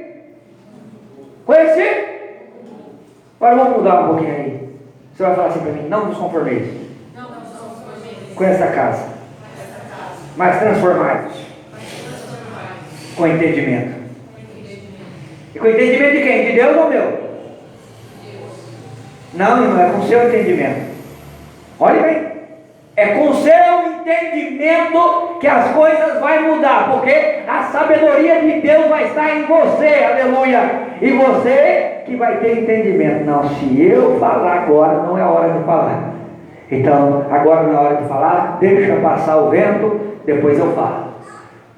Agora vamos mudar um pouquinho aí. Você vai falar assim para mim: não vos conformeis com essa casa, mas transformados com entendimento. E com entendimento de quem? De Deus ou meu? Não, irmão, é com o seu entendimento. Olha bem, é com o seu entendimento que as coisas vão mudar, porque a sabedoria de Deus vai estar em você, aleluia. E você que vai ter entendimento. Não, se eu falar agora, não é a hora de falar. Então, agora não é hora de falar, deixa passar o vento, depois eu falo.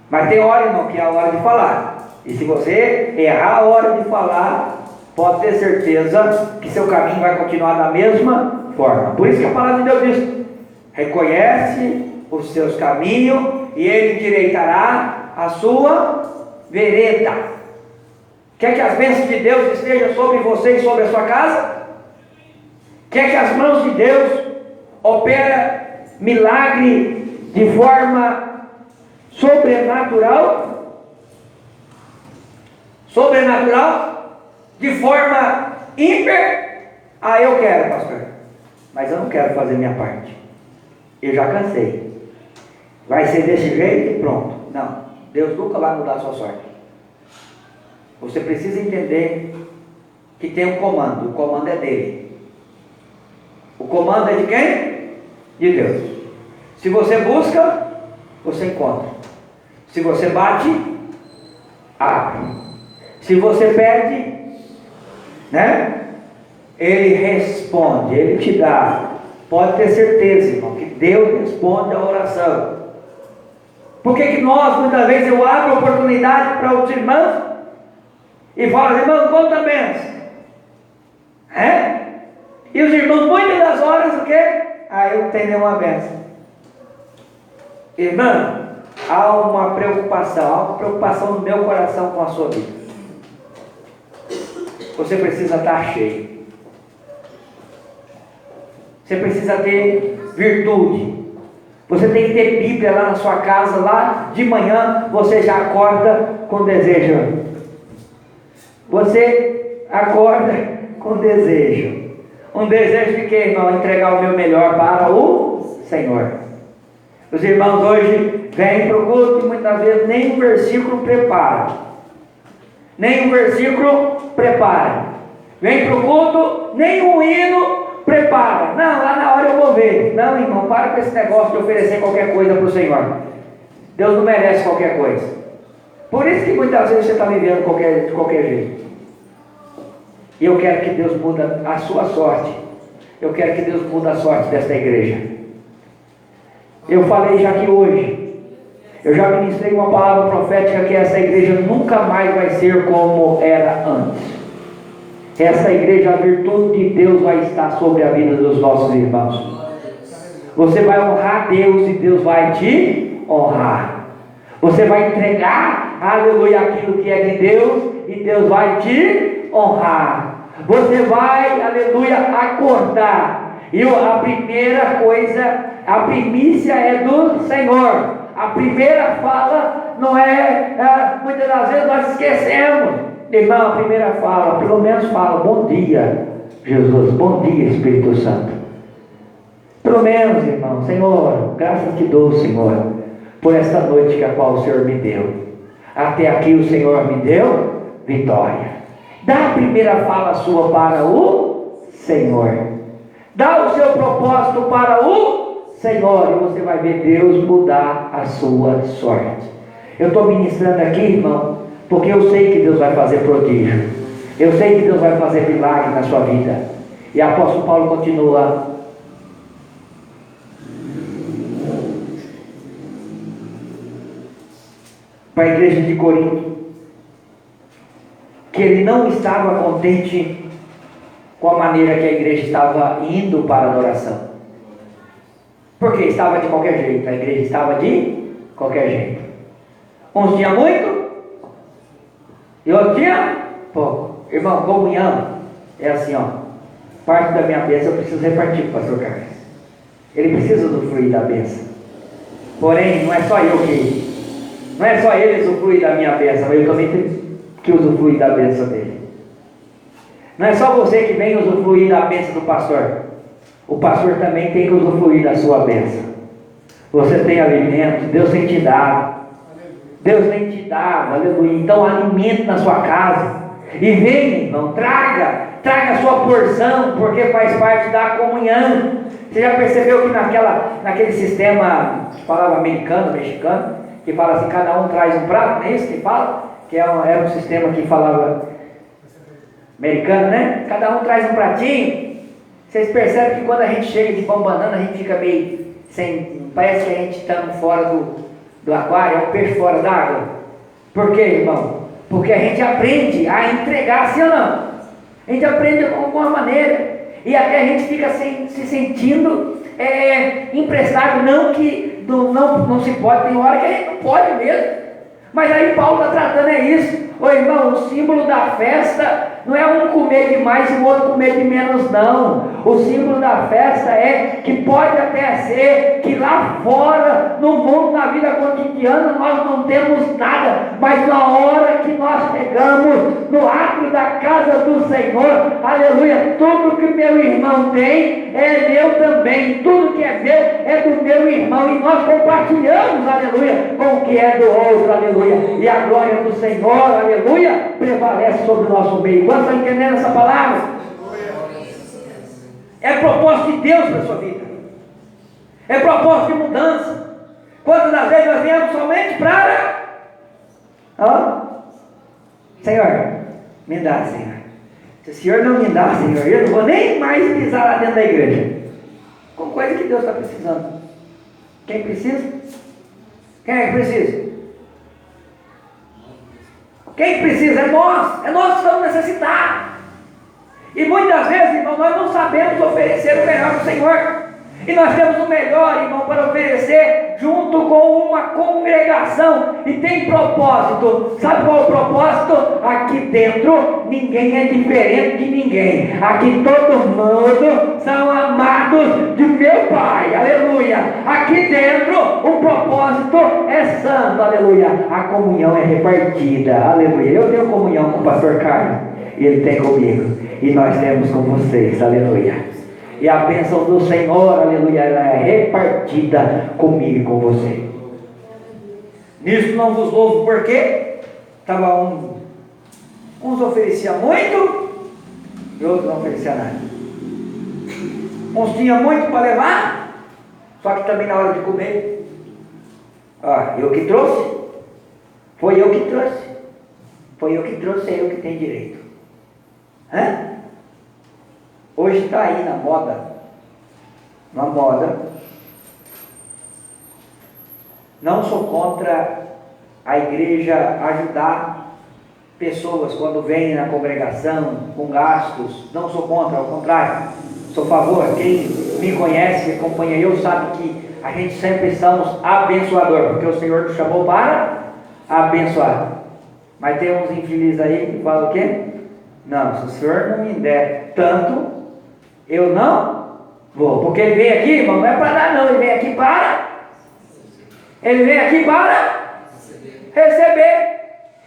Mas tem hora, irmão, que é a hora de falar. E se você errar a hora de falar, pode ter certeza que seu caminho vai continuar da mesma forma. Por isso que a palavra de Deus diz: reconhece os seus caminhos e Ele endireitará a sua vereda. Quer que as bênçãos de Deus estejam sobre você e sobre a sua casa? Quer que as mãos de Deus operem milagre de forma sobrenatural? De forma ímpar? Ah, eu quero, pastor, mas eu não quero fazer minha parte. Eu já cansei. Vai ser desse jeito e pronto. Não, Deus nunca vai mudar a sua sorte. Você precisa entender que tem um comando. O comando é dele. O comando é de quem? De Deus. Se você busca, você encontra. Se você bate, abre. Se você pede, Ele responde, Ele te dá. Pode ter certeza, irmão, que Deus responde a oração. Por que nós, muitas vezes, eu abro oportunidade para os irmãos e falo: irmão, conta a bênção. E os irmãos, muitas das horas, o quê? Eu não tenho nenhuma bênção. Irmão, há uma preocupação no meu coração com a sua vida. Você precisa estar cheio. Você precisa ter virtude. Você tem que ter Bíblia lá na sua casa, lá de manhã você já acorda com desejo. Você acorda com desejo. Um desejo de quê, irmão? Entregar o meu melhor para o Senhor. Os irmãos hoje vêm para o culto e muitas vezes nem um versículo prepara. Nem um versículo prepara. Vem para o culto, nem um hino prepara. Não, lá na hora eu vou ver. Não, irmão, para com esse negócio de oferecer qualquer coisa para o Senhor. Deus não merece qualquer coisa. Por isso que muitas vezes você está vivendo de qualquer jeito. E eu quero que Deus mude a sua sorte. Eu quero que Deus mude a sorte desta igreja. Eu falei já que hoje, eu já ministrei uma palavra profética que essa igreja nunca mais vai ser como era antes. Essa igreja, a virtude de Deus vai estar sobre a vida dos nossos irmãos. Você vai honrar Deus e Deus vai te honrar. Você vai entregar, aleluia, aquilo que é de Deus e Deus vai te honrar. Você vai, aleluia, acordar. E a primeira coisa, a primícia é do Senhor. A primeira fala não é, muitas das vezes nós esquecemos. Irmão, a primeira fala, pelo menos fala, bom dia, Jesus, bom dia, Espírito Santo. Pelo menos, irmão, Senhor, graças te dou, Senhor, por esta noite que a qual o Senhor me deu. Até aqui o Senhor me deu vitória. Dá a primeira fala sua para o Senhor. Dá o seu propósito para o Senhor e você vai ver Deus mudar a sua sorte. Eu estou ministrando aqui, irmão, porque eu sei que Deus vai fazer prodígio. Eu sei que Deus vai fazer milagre na sua vida. E o apóstolo Paulo continua. Para a igreja de Corinto. Que ele não estava contente com a maneira que a igreja estava indo para a adoração. Porque estava de qualquer jeito. A igreja estava de qualquer jeito. Uns tinham muito. E outro tinha pouco. Irmão, comunhão é assim, ó. Parte da minha bênção eu preciso repartir com o pastor Carlos. Ele precisa usufruir da bênção. Porém, não é só ele usufruir da minha bênção, eu também tenho que usufruir da bênção dele. Não é só você que vem usufruir da bênção do pastor. O pastor também tem que usufruir da sua bênção. Você tem alimento, Deus tem te dado. Deus tem te dado, aleluia. Então alimente na sua casa. E venha, irmão, traga a sua porção, porque faz parte da comunhão. Você já percebeu que naquele sistema, falava americano, mexicano, que fala assim, cada um traz um prato, não é isso que fala? Que era um sistema que falava americano, né? Cada um traz um pratinho. Vocês percebem que quando a gente chega de pão banana, a gente fica meio sem, parece que a gente está fora do aquário, é um peixe fora d'água. Por quê, irmão? Porque a gente aprende a entregar, sim ou não? A gente aprende de alguma maneira. E até a gente fica se sentindo imprestável. Não que não se pode, tem hora que a gente não pode mesmo. Mas aí Paulo está tratando isso. Ô irmão, o símbolo da festa não é um comer de mais e o outro comer de menos, não. O símbolo da festa é que pode até ser que lá fora, no mundo, na vida cotidiana, nós não temos nada, mas na hora que nós chegamos no átrio da casa do Senhor, aleluia, tudo que meu irmão tem é meu também, tudo que é meu é do meu irmão, e nós compartilhamos, aleluia, com o que é do outro, aleluia, e a glória do Senhor, aleluia, prevalece sobre o nosso meio. Quantos estão entendendo essa palavra? É propósito de Deus para a sua vida. É propósito de mudança. Quantas das vezes nós viemos somente para Senhor, me dá, Senhor. Se o Senhor não me dá, Senhor, eu não vou nem mais pisar lá dentro da igreja. Com coisa que Deus está precisando. Quem precisa? Quem é que precisa? Quem precisa é nós que estamos necessitados. E muitas vezes, irmão, nós não sabemos oferecer o melhor para o Senhor. E nós temos o melhor, irmão, para oferecer junto com uma congregação e tem propósito. Sabe qual é o propósito? Aqui dentro ninguém é diferente de ninguém. Aqui todo mundo são amados de meu Pai, aleluia. Aqui dentro o propósito é santo, aleluia. A comunhão é repartida, aleluia. Eu tenho comunhão com o pastor Carlos, e ele tem comigo, e nós temos com vocês, aleluia. E a bênção do Senhor, aleluia, ela é repartida comigo e com você. Nisso não vos louvo, porque uns ofereciam muito e outros não ofereciam nada. Uns tinham muito para levar, só que também na hora de comer, eu que trouxe, foi eu que trouxe, é eu que tenho direito. Hoje está aí na moda, não sou contra a igreja ajudar pessoas quando vêm na congregação com gastos, não sou contra, ao contrário, sou a favor. Quem me conhece, me acompanha eu, sabe que a gente sempre estamos abençoador, porque o Senhor nos chamou para abençoar. Mas tem uns infelizes aí que falam o quê? Não, se o Senhor não me der tanto, eu não vou, porque ele vem aqui, irmão, não é para dar não, ele vem aqui para receber.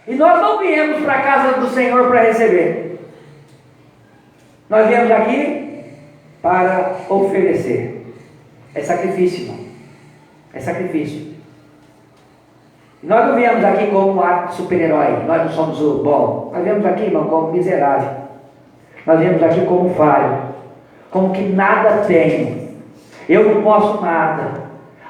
E nós não viemos para a casa do Senhor para receber, nós viemos aqui para oferecer. É sacrifício, irmão, é sacrifício. Nós não viemos aqui como um ato de super-herói, nós não somos o bom, nós viemos aqui, irmão, como miserável, nós viemos aqui como falho, como que nada tenho, eu não posso nada.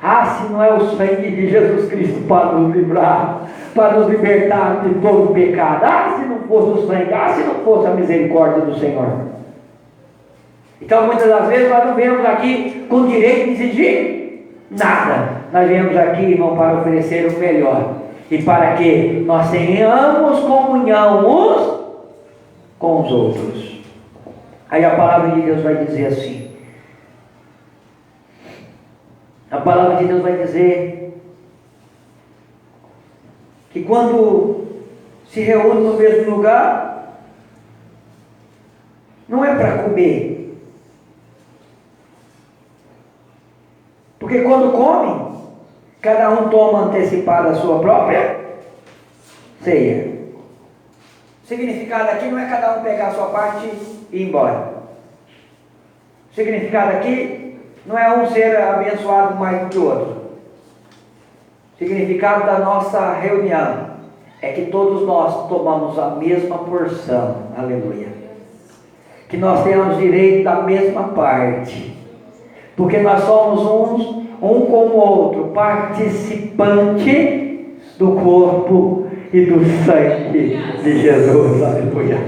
Se não é o sangue de Jesus Cristo para nos livrar, para nos libertar de todo o pecado, se não fosse o sangue, se não fosse a misericórdia do Senhor. Então muitas das vezes nós não viemos aqui com direito de exigir nada, nós viemos aqui, irmão, para oferecer o melhor, e para que nós tenhamos comunhão uns com os outros. Aí a palavra de Deus vai dizer assim, a palavra de Deus vai dizer que quando se reúne no mesmo lugar, não é para comer, porque quando come, cada um toma antecipada a sua própria ceia. O significado aqui não é cada um pegar a sua parte e ir embora. O significado aqui não é um ser abençoado mais do que o outro. O significado da nossa reunião é que todos nós tomamos a mesma porção, aleluia, que nós tenhamos direito da mesma parte, porque nós somos um com o outro, participante do corpo e do sangue de Jesus, aleluia.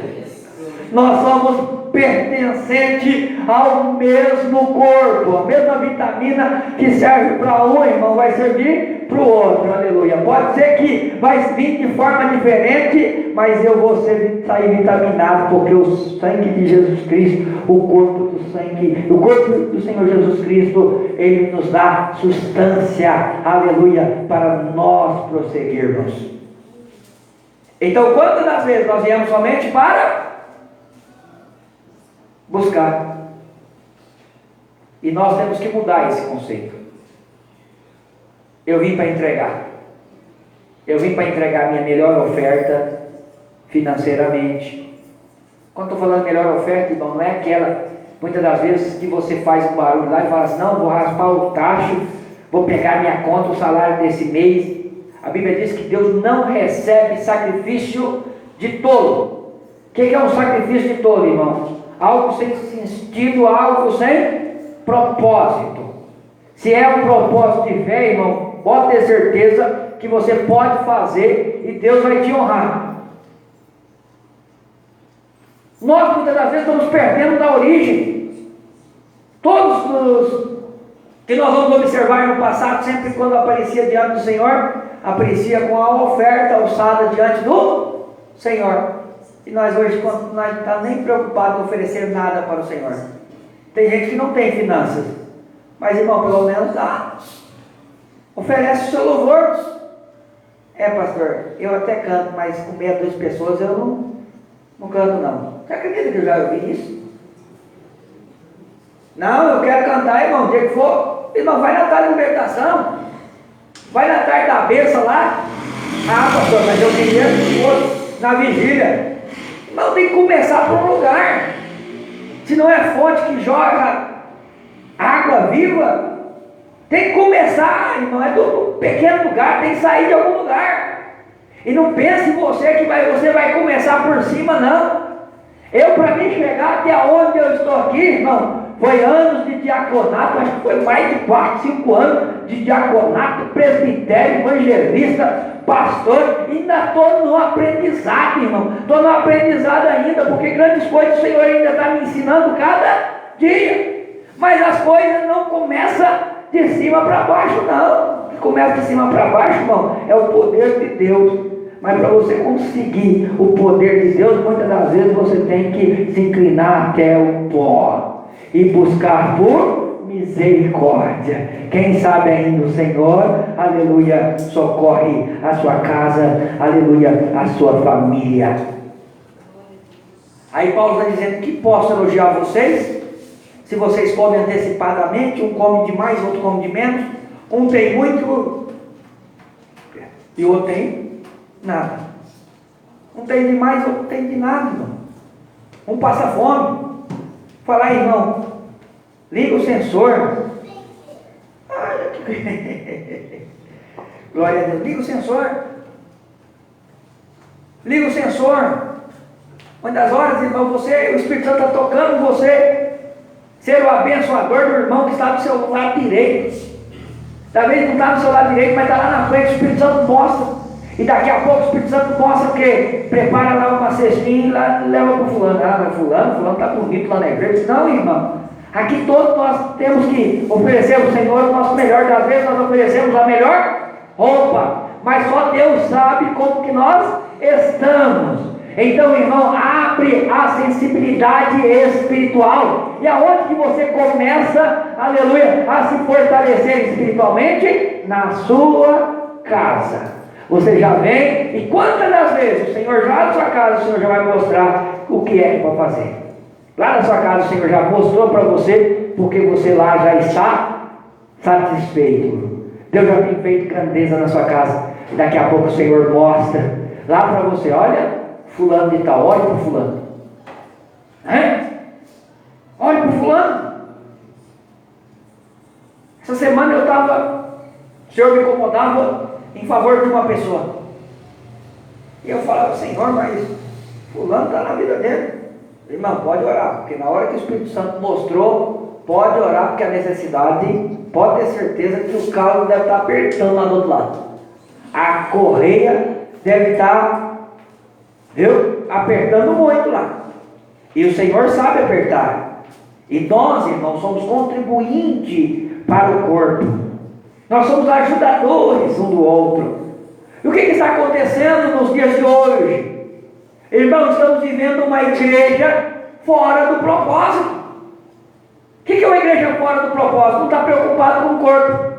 Nós somos pertencentes ao mesmo corpo, a mesma vitamina que serve para um, irmão, vai servir para o outro, aleluia. Pode ser que vai vir de forma diferente, mas eu vou sair vitaminado, porque o sangue de Jesus Cristo, o corpo do Senhor Jesus Cristo, ele nos dá substância, aleluia, para nós prosseguirmos. Então, quantas das vezes nós viemos somente para buscar? E nós temos que mudar esse conceito. Eu vim para entregar. Eu vim para entregar a minha melhor oferta financeiramente. Quando estou falando melhor oferta, irmão, não é aquela, muitas das vezes, que você faz um barulho lá e fala assim, não, vou raspar o tacho, vou pegar minha conta, o salário desse mês. A Bíblia diz que Deus não recebe sacrifício de tolo. O que é um sacrifício de tolo, irmão? Algo sem sentido, algo sem propósito. Se é um propósito de fé, irmão, pode ter certeza que você pode fazer e Deus vai te honrar. Nós muitas das vezes estamos perdendo da origem. Todos os que nós vamos observar no passado, sempre quando aparecia diante do Senhor, aparecia com a oferta alçada diante do Senhor. E nós hoje nós não estamos nem preocupados em oferecer nada para o Senhor. Tem gente que não tem finanças, mas irmão, pelo menos dá. Oferece o seu louvor. Pastor, eu até canto, mas com meia dúzia de pessoas eu não canto não. Você acredita que eu já ouvi isso? Não, eu quero cantar, irmão, o dia que for. Irmão, vai na tarde de libertação. Vai na tarde da bênção lá. Pastor, mas eu queria que fosse na vigília. Irmão, tem que começar por um lugar. Se não é fonte que joga água viva, tem que começar, irmão, é do pequeno lugar, tem que sair de algum lugar. E não pense em você que você vai começar por cima, não. Para mim chegar até onde eu estou aqui, irmão, foi anos de diaconato, acho que foi mais de 4, 5 anos de diaconato, presbitério, evangelista, pastor, ainda estou no aprendizado, irmão. Estou no aprendizado ainda, porque grandes coisas o Senhor ainda está me ensinando cada dia. Mas as coisas não começam de cima para baixo, não. O que começa de cima para baixo, irmão, é o poder de Deus. Mas para você conseguir o poder de Deus, muitas das vezes você tem que se inclinar até o pó e buscar por misericórdia. Quem sabe ainda o Senhor, aleluia, socorre a sua casa, aleluia, a sua família. Aí Paulo está dizendo que posso elogiar vocês, se vocês comem antecipadamente, um come de mais, outro come de menos, um tem muito e o outro tem nada. Um tem de mais, outro tem de nada, irmão. Um passa fome. Fala aí, irmão, liga o sensor. Glória a Deus, liga o sensor. Liga o sensor. Muitas horas, irmão, o Espírito Santo está tocando você. Ser o abençoador do irmão que está do seu lado direito. Talvez não está do seu lado direito, mas está lá na frente, o Espírito Santo mostra. E daqui a pouco o Espírito Santo mostra o quê? Prepara lá uma cestinha e lá, leva para o fulano. Mas fulano está bonito lá na igreja. Não, irmão. Aqui todos nós temos que oferecer ao Senhor o nosso melhor. Das vezes nós oferecemos a melhor roupa. Mas só Deus sabe como que nós estamos. Então, irmão, abre a sensibilidade espiritual. E aonde que você começa, aleluia, a se fortalecer espiritualmente? Na sua casa. Você já vem, e quantas das vezes o Senhor já na sua casa, o Senhor já vai mostrar o que é que vai fazer. Lá na sua casa o Senhor já mostrou para você, porque você lá já está satisfeito. Deus já tem feito grandeza na sua casa. E daqui a pouco o Senhor mostra lá para você, olha, fulano de tal, olha para o fulano. Olha para o fulano. Essa semana o Senhor me incomodava em favor de uma pessoa. E eu falava, Senhor, mas fulano está na vida dele. Irmão, pode orar, porque na hora que o Espírito Santo mostrou, pode orar, porque a necessidade, pode ter certeza que o calo deve estar apertando lá do outro lado. A correia deve estar, viu, apertando muito lá. E o Senhor sabe apertar. E nós, irmãos, somos contribuintes para o corpo. Nós somos ajudadores um do outro. E o que está acontecendo nos dias de hoje? Irmãos, estamos vivendo uma igreja fora do propósito. O que é uma igreja fora do propósito? Não está preocupado com o corpo.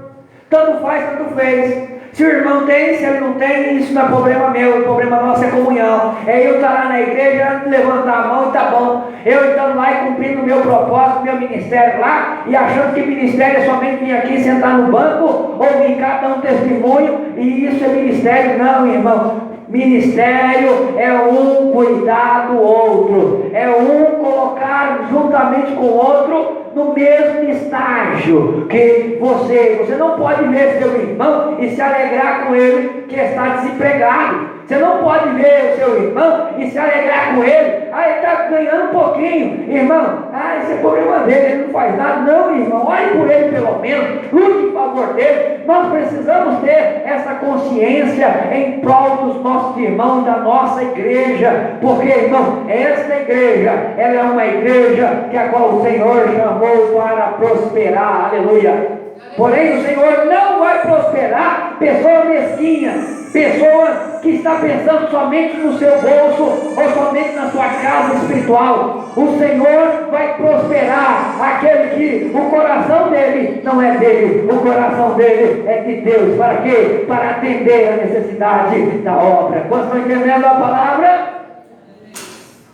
Tanto faz, tanto fez. Se o irmão tem, se ele não tem, isso não é problema meu, o problema nosso é comunhão. É eu estar lá na igreja, levantar a mão e tá bom. Eu estando lá e cumprindo o meu propósito, meu ministério lá, e achando que ministério é somente vir aqui sentar no banco, ou vir cá dar um testemunho, e isso é ministério. Não, irmão. Ministério é um cuidar do outro, é um colocar juntamente com o outro no mesmo estágio que você não pode ver seu irmão e se alegrar com ele que está desempregado. Você não pode ver o seu irmão e se alegrar com ele. Ele está ganhando um pouquinho, irmão. Esse é problema dele, ele não faz nada. Não, irmão, olhe por ele pelo menos, lute em favor dele. Nós precisamos ter essa consciência em prol dos nossos irmãos da nossa igreja, porque, irmão, esta igreja, ela é uma igreja que a qual o Senhor chamou para prosperar, aleluia. Porém, o Senhor não vai prosperar pessoa mesquinha, pessoa que está pensando somente no seu bolso ou somente na sua casa espiritual. O Senhor vai prosperar aquele que o coração dele não é dele, o coração dele é de Deus. Para quê? Para atender a necessidade da obra. Quando estão entendendo a palavra?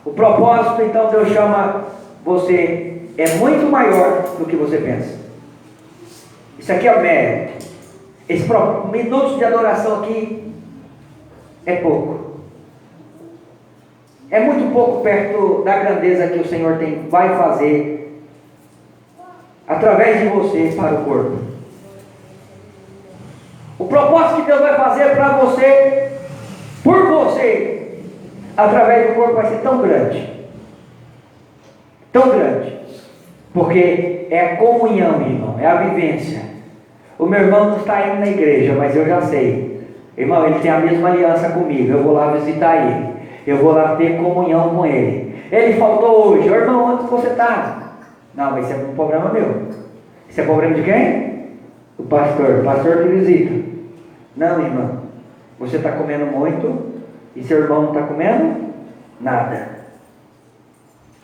O propósito, então, Deus chama você, é muito maior do que você pensa. Isso aqui é o mérito. Esse minutos de adoração aqui é pouco. É muito pouco perto da grandeza que o Senhor vai fazer através de você para o corpo. O propósito que Deus vai fazer para você, por você, através do corpo vai ser tão grande. Tão grande. Porque é a comunhão, irmão, é a vivência. O meu irmão não está indo na igreja, mas eu já sei. Irmão, ele tem a mesma aliança comigo. Eu vou lá visitar ele. Eu vou lá ter comunhão com ele. Ele faltou hoje. Ô, irmão, onde você está? Não, mas isso é um problema meu. Isso é problema de quem? O pastor. O pastor que visita. Não, irmão. Você está comendo muito e seu irmão não está comendo nada.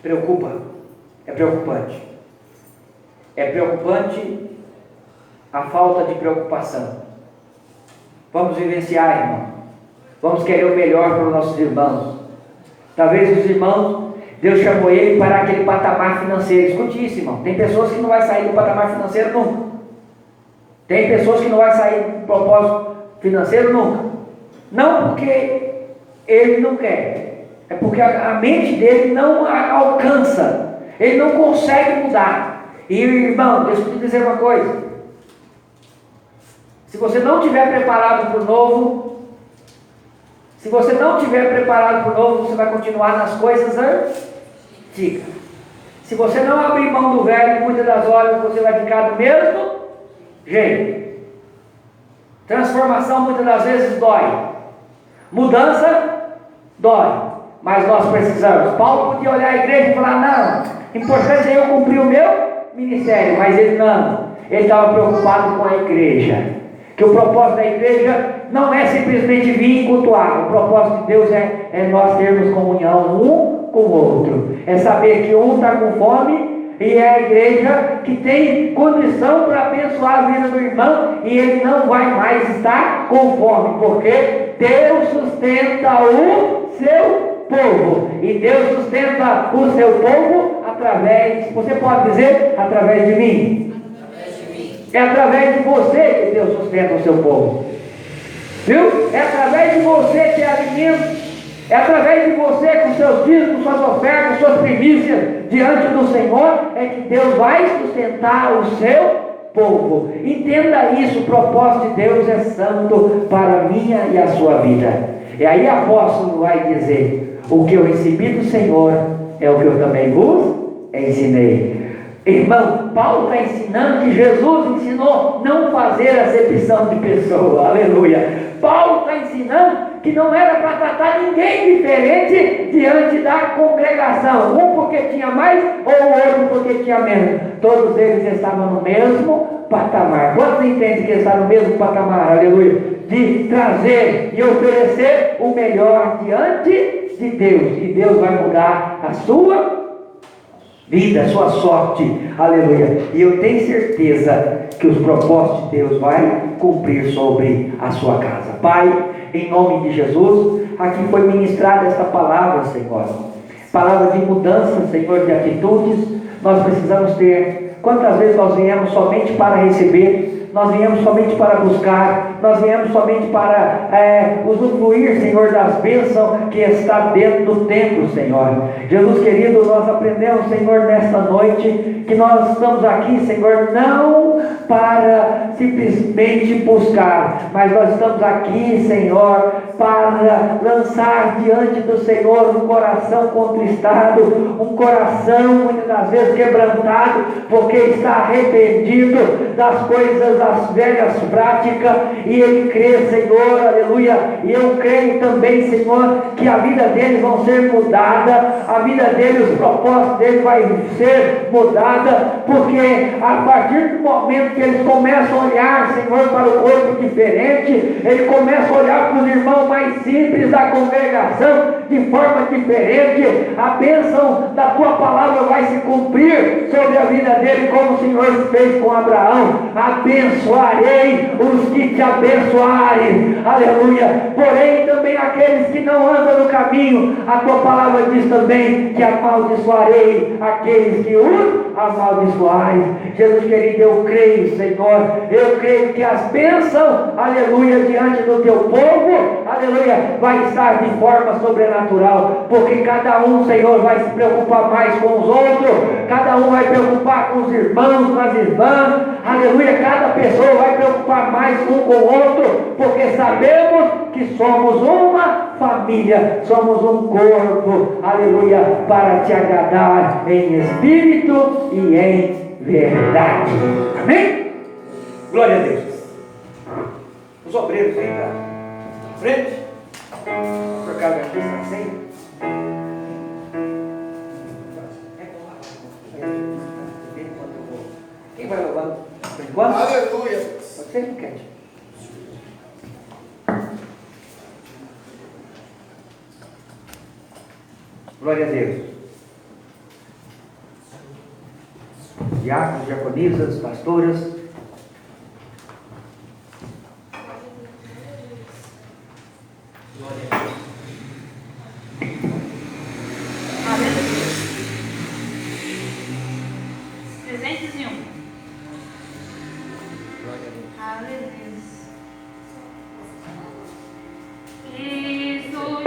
Preocupa. É preocupante. É preocupante a falta de preocupação. Vamos vivenciar, irmão. Vamos querer o melhor para os nossos irmãos. Talvez os irmãos, Deus chamou ele para aquele patamar financeiro. Escute isso, irmão. Tem pessoas que não vai sair do patamar financeiro nunca. Tem pessoas que não vai sair do propósito financeiro nunca. Não porque ele não quer. É porque a mente dele não alcança. Ele não consegue mudar. E, irmão, deixa eu te dizer uma coisa. Se você não estiver preparado para o novo, se você não estiver preparado para o novo, você vai continuar nas coisas antigas. Se você não abrir mão do velho, muitas das horas você vai ficar do mesmo jeito. Transformação muitas das vezes dói. Mudança dói. Mas nós precisamos. Paulo podia olhar a igreja e falar, não, importante é eu cumprir o meu ministério. Mas ele não. Ele estava preocupado com a igreja. Que o propósito da igreja não é simplesmente vir e cultuar. O propósito de Deus é nós termos comunhão um com o outro. É saber que um está com fome e é a igreja que tem condição para abençoar a vida do irmão e ele não vai mais estar com fome, porque Deus sustenta o seu povo. E Deus sustenta o seu povo através, você pode dizer, através de mim. É através de você que Deus sustenta o seu povo. Viu? É através de você que é alimento. É através de você, com seus dízimos, suas ofertas, suas primícias diante do Senhor, é que Deus vai sustentar o seu povo. Entenda isso, o propósito de Deus é santo para a minha e a sua vida. E aí o apóstolo vai dizer, o que eu recebi do Senhor é o que eu também vos ensinei. Irmão, Paulo está ensinando que Jesus ensinou não fazer acepção de pessoa, aleluia. Paulo está ensinando que não era para tratar ninguém diferente diante da congregação, um porque tinha mais ou o outro porque tinha menos. Todos eles estavam no mesmo patamar. Quantos entendem que está no mesmo patamar, aleluia? De trazer e oferecer o melhor diante de Deus, e Deus vai mudar a sua vida, a sua sorte, aleluia. E eu tenho certeza que os propósitos de Deus vai cumprir sobre a sua casa. Pai, em nome de Jesus, aqui foi ministrada esta palavra, Senhor, palavra de mudança, Senhor, de atitudes. Nós precisamos ter. Quantas vezes nós viemos somente para receber, nós viemos somente para buscar, nós viemos somente para usufruir, Senhor, das bênçãos que está dentro do templo, Senhor. Jesus querido, nós aprendemos, Senhor, nesta noite, que nós estamos aqui, Senhor, não para simplesmente buscar, mas nós estamos aqui, Senhor, para lançar diante do Senhor um coração contristado, um coração muitas das vezes quebrantado, porque está arrependido das coisas das velhas práticas, e ele crê, Senhor, aleluia, e eu creio também, Senhor, que a vida deles vão ser mudada, a vida deles, os propósitos deles vai ser mudada, porque a partir do momento que eles começam a olhar, Senhor, para o corpo diferente, ele começa a olhar para os irmãos mais simples da congregação de forma diferente, a bênção da tua palavra vai se cumprir sobre a vida dele, como o Senhor fez com Abraão. Abençoarei os que te abençoarem, aleluia. Porém também aqueles que não andam no caminho, a tua palavra diz também que amaldiçoarei aqueles que os amaldiçoarem. Jesus querido, eu creio, Senhor, eu creio que as bênçãos, aleluia, diante do teu povo, aleluia, vai estar de forma sobrenatural, porque cada um, Senhor, vai se preocupar mais com os outros, cada um vai preocupar com os irmãos, com as irmãs, aleluia, cada pessoa vai preocupar mais um com o outro, porque sabemos que somos uma família, somos um corpo, aleluia, para te agradar em espírito e em verdade. Amém? Glória a Deus. Os obreiros vêm para frente, por causa aqui está sem. Quem vai levar? Aleluia. Pode ser, Kate. Glória a Deus. Diáconos, diaconisas, pastoras. Glória a Deus. Aleluia. 301. Glória a Deus. Aleluia. Cristo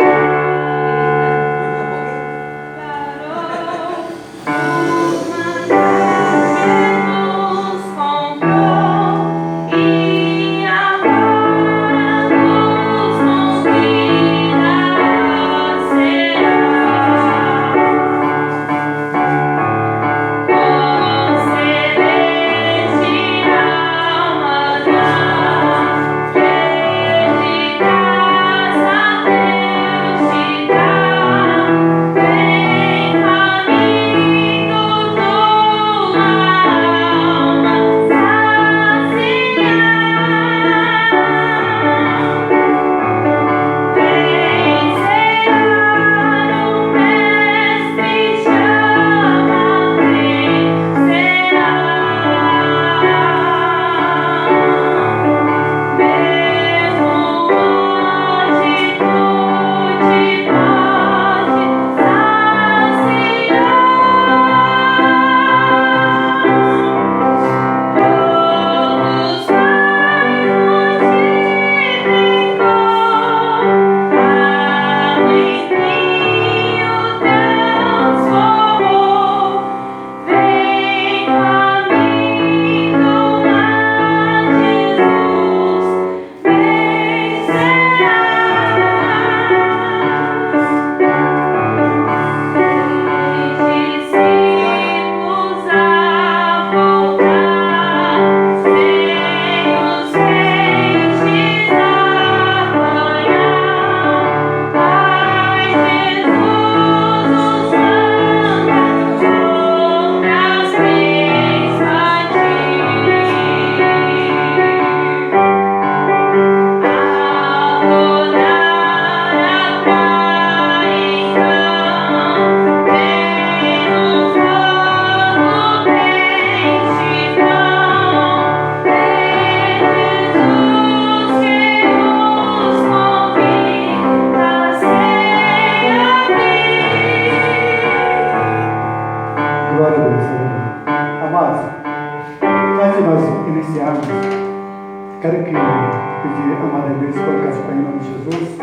Quero que pedir a amada igreja colocar essa em nome de Jesus.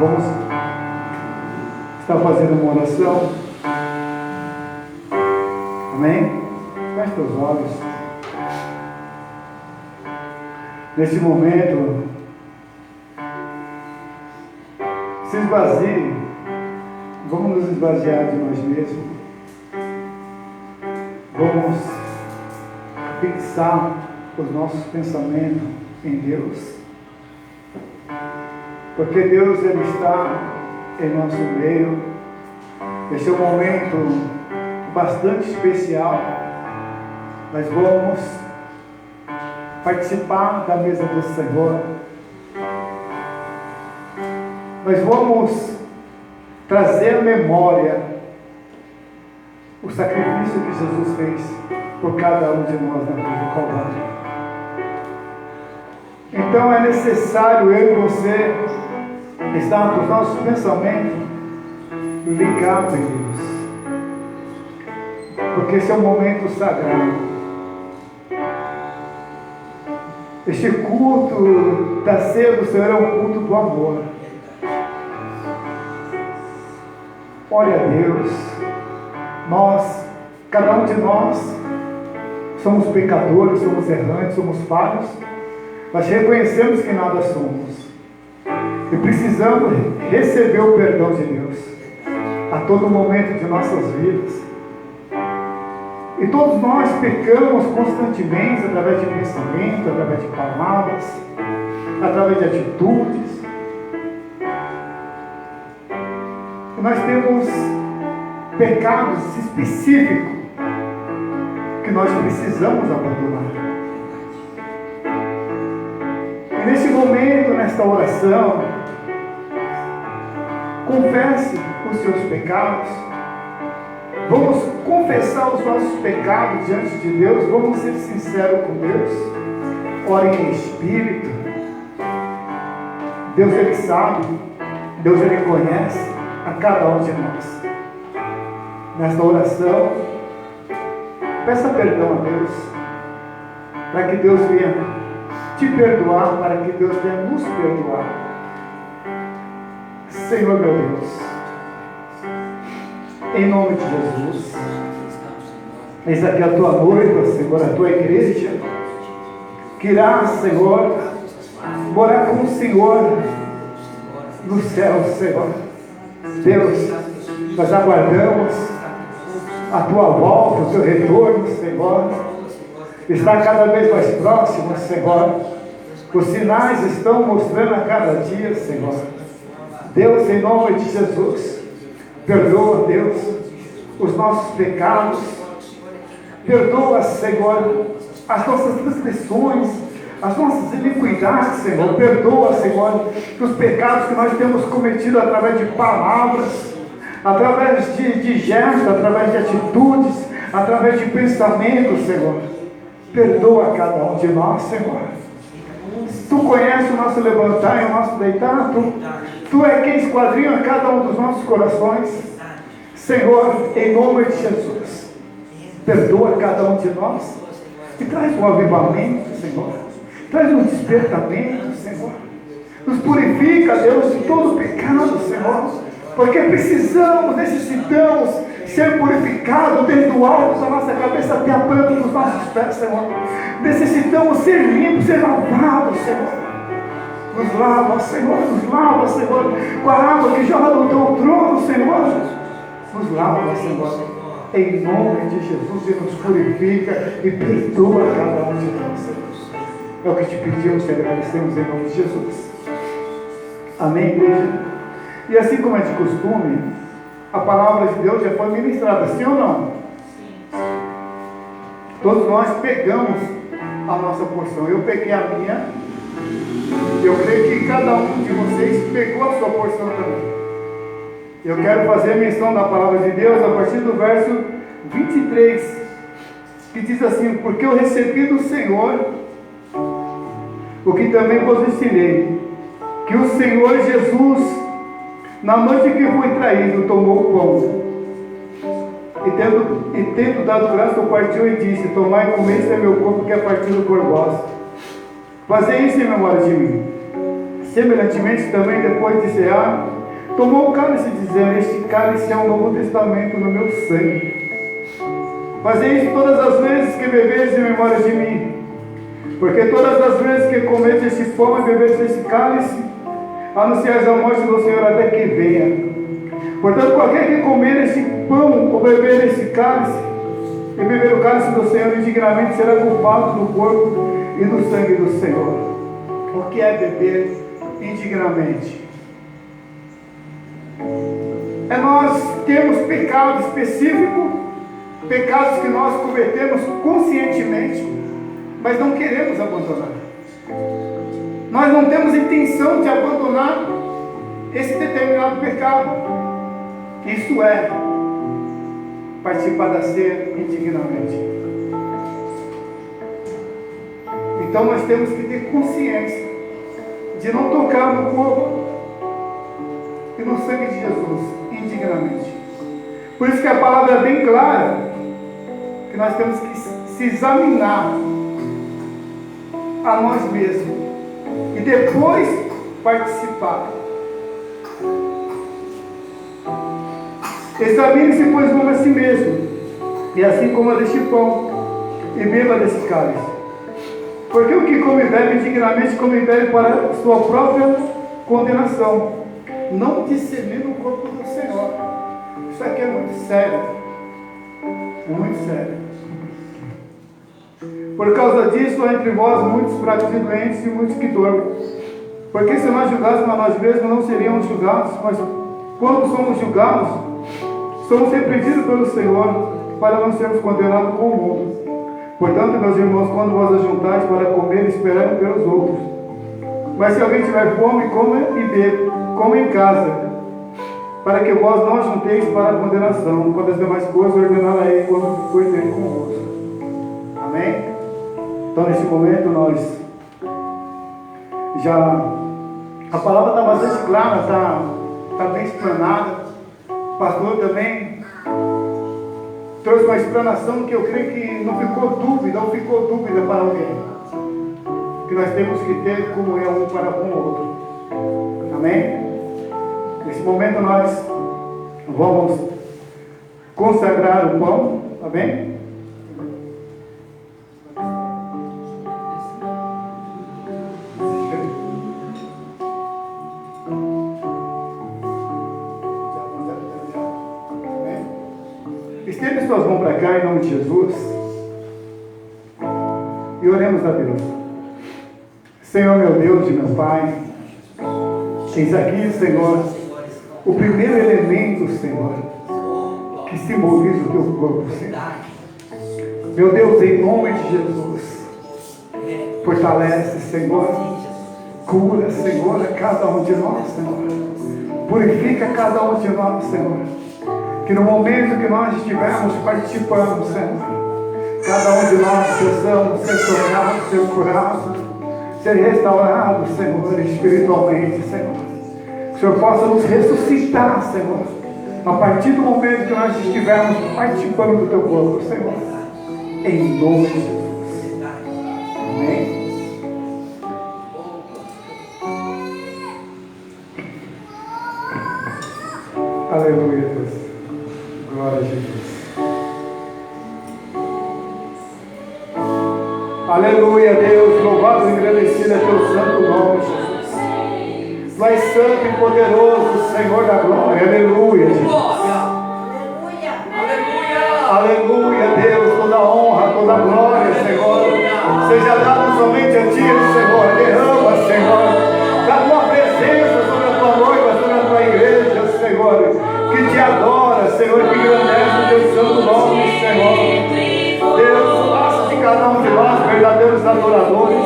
Vamos estar fazendo uma oração. Amém? Feche os olhos. Nesse momento, se esvazie. Vamos nos esvaziar de nós mesmos. Vamos fixar os nossos pensamentos em Deus. Porque Deus, Ele está em nosso meio. Esse é um momento bastante especial. Nós vamos participar da mesa do Senhor. Nós vamos trazer à memória o sacrifício que Jesus fez por cada um de nós na cruz do Calvário. Então é necessário eu e você estar com os nossos pensamentos ligados em Deus. Porque esse é um momento sagrado. Este culto da ceia do Senhor é um culto do amor. Ore a Deus. Nós, cada um de nós, somos pecadores, somos errantes, somos falhos. Nós reconhecemos que nada somos. E precisamos receber o perdão de Deus a todo momento de nossas vidas. E todos nós pecamos constantemente através de pensamentos, através de palavras, através de atitudes. E nós temos pecados específicos que nós precisamos abandonar. E nesse momento, nesta oração, confesse os seus pecados. Vamos confessar os nossos pecados diante de Deus. Vamos ser sinceros com Deus. Ore em espírito. Deus, Ele sabe. Deus, Ele conhece a cada um de nós. Nesta oração, peça perdão a Deus, para que Deus venha te perdoar, para que Deus venha nos perdoar. Senhor meu Deus, em nome de Jesus, eis aqui a tua noiva, Senhor, a tua igreja, que irá, Senhor, morar com o Senhor no céu, Senhor. Deus, nós aguardamos a tua volta, o teu retorno, Senhor. Está cada vez mais próximo, Senhor. Os sinais estão mostrando a cada dia, Senhor. Deus, em nome de Jesus, perdoa, Deus, os nossos pecados. Perdoa, Senhor, as nossas transgressões, as nossas iniquidades, Senhor. Perdoa, Senhor, os pecados que nós temos cometido através de palavras, através de gestos, através de atitudes, através de pensamentos, Senhor. Perdoa cada um de nós, Senhor. Tu conheces o nosso levantar e o nosso deitar. Tu é quem esquadrinha cada um dos nossos corações. Senhor, em nome de Jesus, perdoa cada um de nós e traz um avivamento, Senhor. Traz um despertamento, Senhor. Nos purifica, Deus, de todo pecado, Senhor. Porque necessitamos ser purificados desde o alto da nossa cabeça até a planta dos nossos pés, Senhor. Necessitamos ser limpos, ser lavados, Senhor. Nos lava, Senhor, com a água que jorra do teu trono, Senhor. Nos lava, Senhor, em nome de Jesus, e nos purifica e perdoa cada um de nós, Senhor. É o que te pedimos e agradecemos em nome de Jesus. Amém, igreja? E assim como é de costume, a palavra de Deus já foi ministrada, sim ou não? Sim. Todos nós pegamos a nossa porção. Eu peguei a minha. Eu creio que cada um de vocês pegou a sua porção também. Eu quero fazer menção da palavra de Deus a partir do verso 23, que diz assim: porque eu recebi do Senhor o que também vos ensinei, que o Senhor Jesus, na noite que foi traído, tomou o pão, e tendo dado graça, o partiu e disse: tomai e comei, este é meu corpo que é partido por vós. Fazei isso em memória de mim. Semelhantemente também, depois de cear, tomou o cálice, dizendo: este cálice é um novo testamento no meu sangue. Fazei isso todas as vezes que bebeis em memória de mim. Porque todas as vezes que comeis este pão e bebeis este cálice, anunciais a morte do Senhor até que venha. Portanto, qualquer que comer este pão ou beber este cálice, e beber o cálice do Senhor indignamente será culpado do corpo e do sangue do Senhor. O que é beber indignamente? É nós termos pecado específico, pecados que nós cometemos conscientemente, mas não queremos abandonar. Nós não temos intenção de abandonar esse determinado pecado. Isso é participar da ceia indignamente. Então nós temos que ter consciência de não tocar no corpo e no sangue de Jesus indignamente. Por isso que a palavra é bem clara, que nós temos que se examinar a nós mesmos e depois participar. Examine-se, pois, como a si mesmo, e assim coma deste pão e beba desse cálice. Porque o que come e bebe indignamente, come e bebe para sua própria condenação, não discernindo o corpo do Senhor. Isso aqui é muito sério. É muito sério. Por causa disso, há entre vós muitos fracos e doentes e muitos que dormem. Porque se nós julgássemos a nós mesmos, não seríamos julgados, mas quando somos julgados, somos repreendidos pelo Senhor, para não sermos condenados com o mundo. Portanto, meus irmãos, quando vos ajuntais para comer, esperando pelos outros. Mas se alguém tiver fome, coma e beba, coma em casa, para que vós não ajunteis para a condenação. Quando as demais coisas ordenarei quando for ter convosco. Amém? Então, nesse momento, nós já... A palavra está bastante clara, está bem explanada. O pastor também trouxe uma explanação que eu creio que não ficou dúvida para alguém. Que nós temos que ter comunhão um para com o outro. Amém? Nesse momento nós vamos consagrar o pão. Amém? Estende suas mãos para cá em nome de Jesus e oremos a Deus. Senhor, meu Deus e meu Pai, eis aqui, Senhor, o primeiro elemento, Senhor, que simboliza o teu corpo, Senhor. Meu Deus, em nome de Jesus, fortalece, Senhor, cura, Senhor, a cada um de nós, Senhor. Purifica cada um de nós, Senhor. Que no momento que nós estivermos participando, Senhor, cada um de nós possamos ser tocados, ser curados, ser restaurados, Senhor, espiritualmente, Senhor. Que o Senhor possa nos ressuscitar, Senhor, a partir do momento que nós estivermos participando do teu corpo, Senhor. Em nome de Jesus. Amém. Aleluia, Deus. Glória a Jesus. Aleluia, Deus. Louvado e agradecido é teu santo nome, Jesus. Tu és santo e poderoso, Senhor da glória. Aleluia, Jesus. Aleluia, Deus. Toda honra, toda glória, Senhor, seja dado somente a ti, Senhor. Derrama, Senhor, da tua presença sobre a tua noiva, sobre a tua igreja, Senhor, que te adora, Senhor, que engrandece o teu santo nome, Senhor. Deus, faça de cada um de nós verdadeiros adoradores.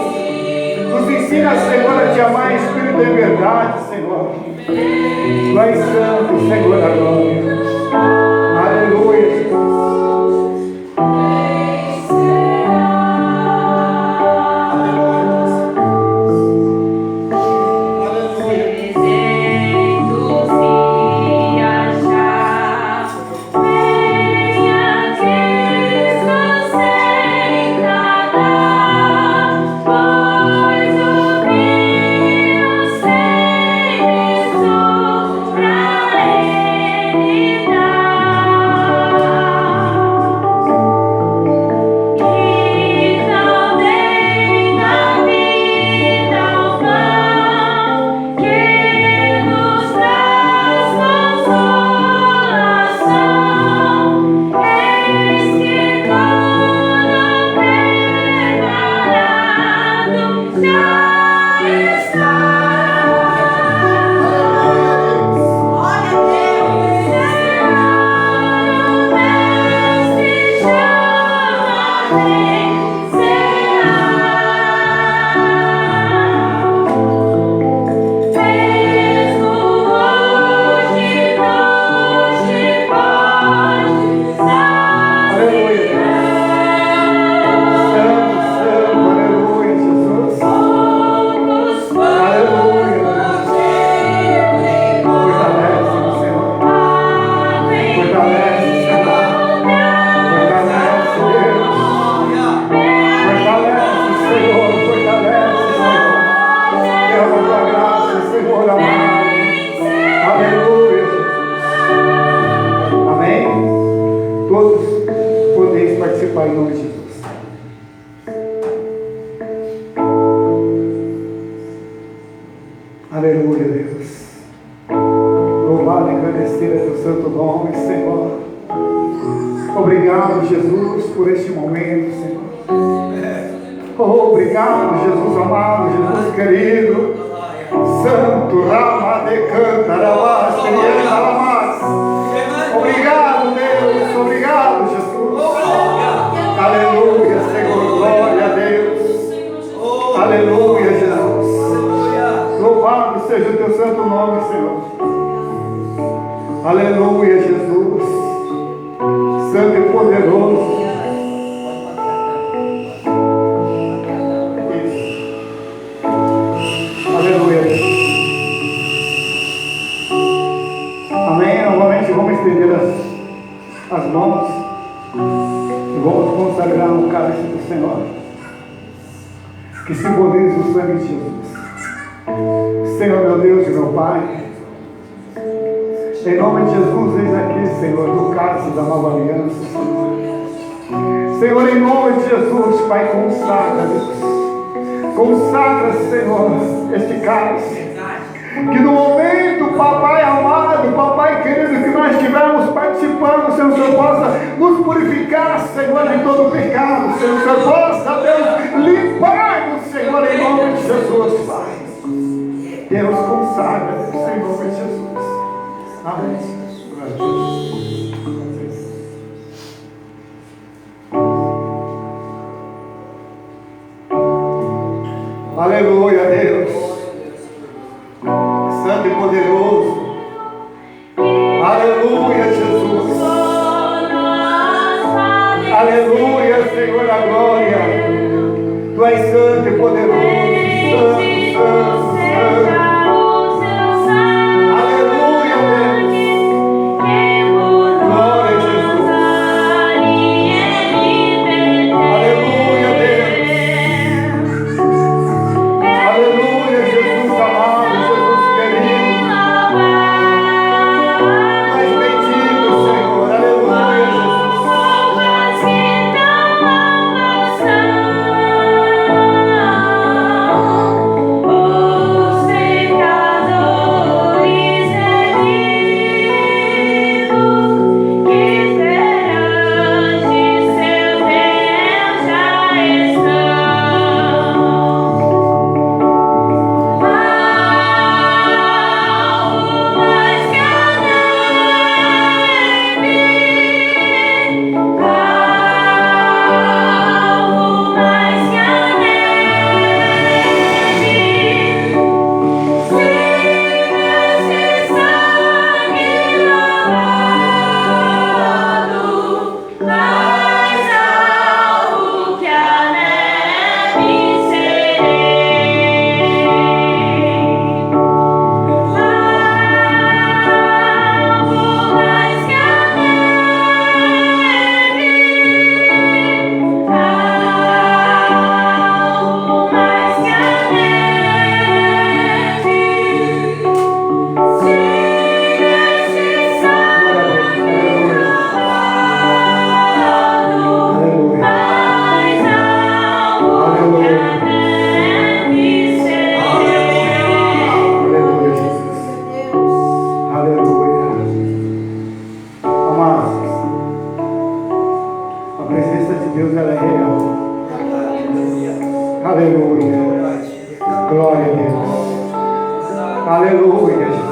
Nos ensina, Senhor, a te amar em espírito e verdade, Senhor. Tu és santo, Senhor da glória. Aleluia, Jesus. Pai, em nome de Jesus. Aleluia, Deus. Louvado e agradecer a teu santo nome, Senhor. Obrigado, Jesus, por este momento, Senhor. Oh, obrigado, Jesus amado, Jesus querido. Santo, Rama de Cantarabás, obrigado, Deus, obrigado, Jesus. Aleluia, Senhor, glória a Deus. Aleluia, Jesus. Louvado seja o teu santo nome, Senhor. Aleluia, Jesus. Santo e poderoso. Aleluia. Amém. Novamente vamos estender as mãos e vamos consagrar um cálice do Senhor que simboliza o sangue de Jesus. Senhor, meu Deus e meu Pai, em nome de Jesus, eis aqui, Senhor, do cálice da nova aliança, Senhor, em nome de Jesus, Pai, consagra, Deus. Consagra, Senhor, este cálice. Que no momento, Papai amado, Papai querido, que nós estivermos participando, Senhor, o Senhor possa nos purificar, Senhor, de todo pecado. Senhor, o Senhor possa, Deus, limpar-nos, Senhor, em nome de Jesus, Pai. Deus, consagra, Deus, em nome de Jesus. Amém. Glória a Deus. Aleluia, Deus. Santo e poderoso. Aleluia, Jesus. Aleluia, Senhor da glória. Tu és santo e poderoso. Santo, santo, santo. Aleluia, Deus. Glória a Jesus. Aleluia, Deus. Aleluia, Jesus amado, Jesus querido. Tu és bendito, Senhor. Aleluia, Deus, ela é real. Aleluia. Glória a Deus. Aleluia, Jesus.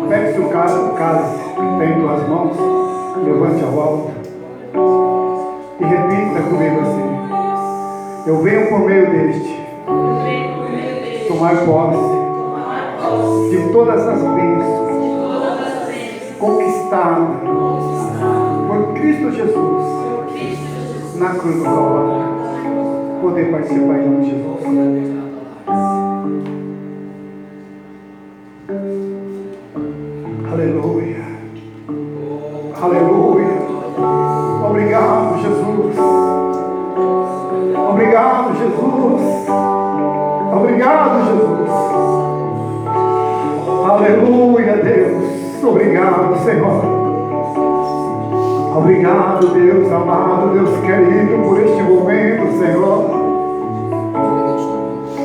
Pegue seu cálice que tem em tuas mãos, levante ao alto e repita comigo assim: eu venho por meio deste tomar posse de todas as bênçãos conquistadas por Cristo Jesus na cruz do Calvário. Poder participar em nome de Jesus. Aleluia. Aleluia. Obrigado, Jesus. Obrigado, Jesus. Obrigado, Jesus. Aleluia, Deus. Obrigado, Senhor. Obrigado, Deus amado, Deus querido, por este momento, Senhor.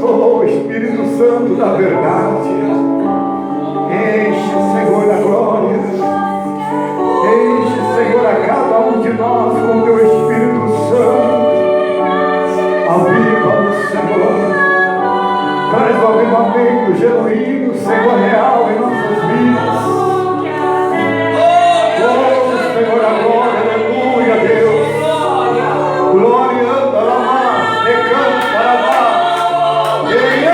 Oh, Espírito Santo da verdade, enche, Senhor, da glória. Enche, Senhor, a cada um de nós com teu Espírito Santo. Aviva-nos, Senhor. Traz o avivamento genuíno, Senhor, real em nossas vidas. Senhor, a glória, aleluia, Deus. Glória, anda lá, decanta lá, anda lá, aleluia,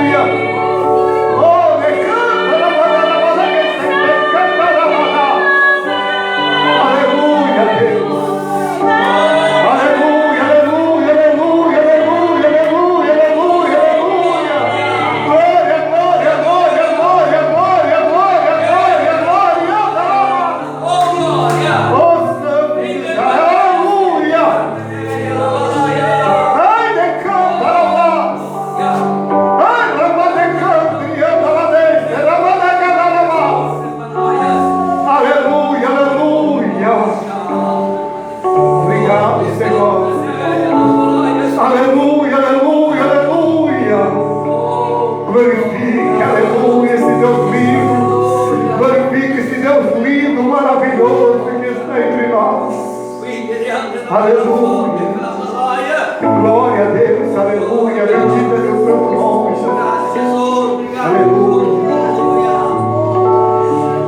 aleluia, oh, decanta lá, aleluia, Deus. Aleluia, glória a Deus, aleluia, bendita Deus seu nome, Jesus. Aleluia.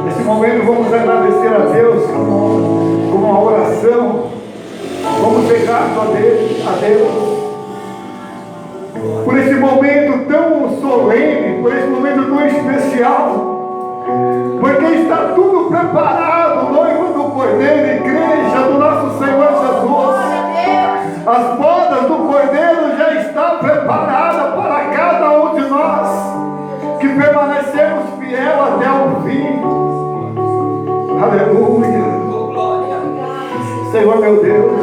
Nesse momento vamos agradecer a Deus com uma oração. Vamos pegar a Deus por esse momento tão solene, por esse momento tão especial, porque está tudo preparado, noiva do Cordeiro, igreja do nosso Senhor Jesus. As bodas do Cordeiro já estão preparadas para cada um de nós que permanecemos fiel até o fim. Aleluia. Senhor meu Deus,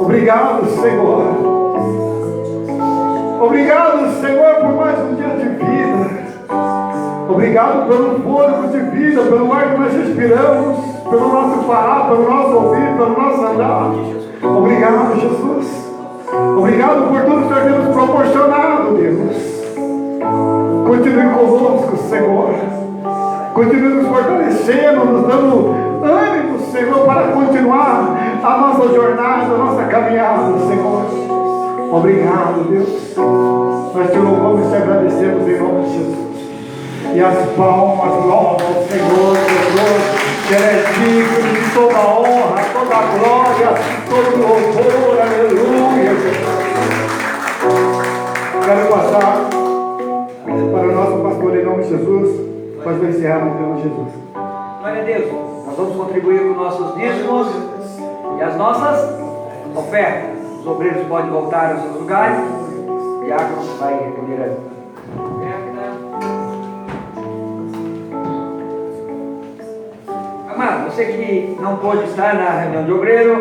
obrigado, Senhor. Obrigado, Senhor, por mais um dia de vida. Obrigado pelo fôlego de vida, pelo ar que nós respiramos, pelo nosso falar, pelo nosso ouvir, pelo nosso andar. Obrigado, Jesus. Obrigado por tudo que o Senhor tem nos proporcionado, Deus. Continue conosco, Senhor. Continue nos fortalecendo, nos dando ânimo, Senhor, para continuar a nossa jornada, a nossa caminhada, Senhor. Obrigado, Deus. Nós te louvamos e te agradecemos em nome de Jesus. E as palmas louvam ao Senhor, Jesus, que Ele é digno de toda a honra, toda a glória, todo o louvor, aleluia. Quero passar para o nosso pastor em nome de Jesus, nós vamos encerrar no nome de Jesus. Glória a Deus. Nós vamos contribuir com nossos dízimos e as nossas ofertas. Os obreiros podem voltar aos seus lugares. O diácono vai recolher a oferta. Amado, você que não pôde estar na reunião de obreiro,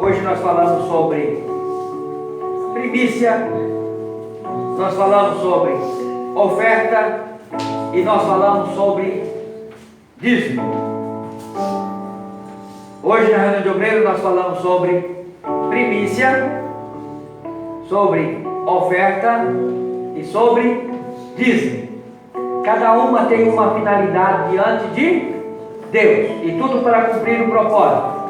hoje nós falamos sobre primícia, nós falamos sobre oferta e nós falamos sobre dízimo. Hoje na reunião de obreiro nós falamos sobre primícia, sobre oferta e sobre dízimo. Cada uma tem uma finalidade diante de Deus, e tudo para cumprir o propósito.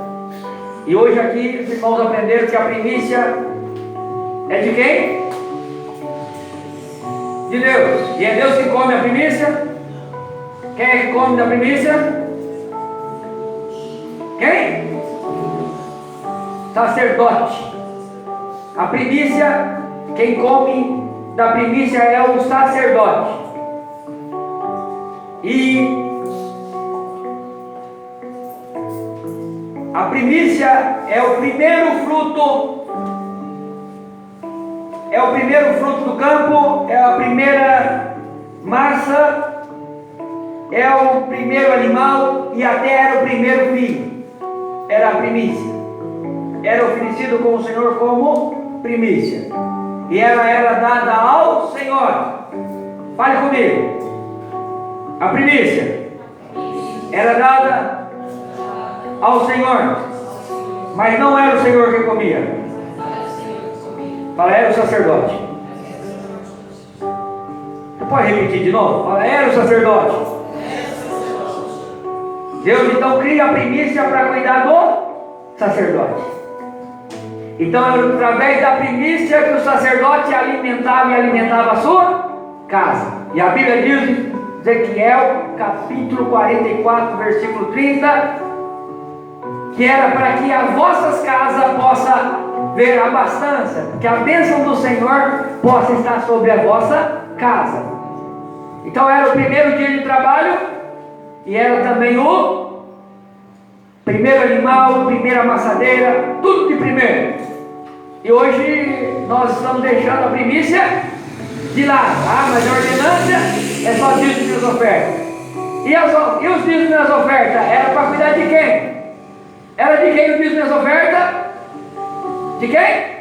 E hoje aqui os irmãos aprenderam que a primícia é de quem? De Deus. E é Deus que come a primícia? Quem é que come da primícia? Quem? Sacerdote. A primícia, quem come da primícia é o sacerdote. E a primícia é o primeiro fruto. É o primeiro fruto do campo, é a primeira massa, é o primeiro animal e até era o primeiro filho. Era a primícia. Era oferecido com o Senhor como primícia. E ela era dada ao Senhor. Fale comigo. A primícia era dada ao Senhor, mas não era o Senhor que comia. Fala, era o sacerdote. Você pode repetir de novo? Fala, era o sacerdote. Deus então cria a primícia para cuidar do sacerdote. Então era através da primícia que o sacerdote alimentava e alimentava a sua casa. E a Bíblia diz, Ezequiel capítulo 44, versículo 30, que era para que as vossas casas possam ver a abastança, que a bênção do Senhor possa estar sobre a vossa casa. Então era o primeiro dia de trabalho e era também o primeiro animal, primeira amassadeira, tudo de primeiro. E hoje nós estamos deixando a primícia de lado. Ah, mas a ordenança é só dízimo das ofertas. E os dízimos das ofertas? Era para cuidar de quem? Era de quem o dízimo das ofertas? De quem?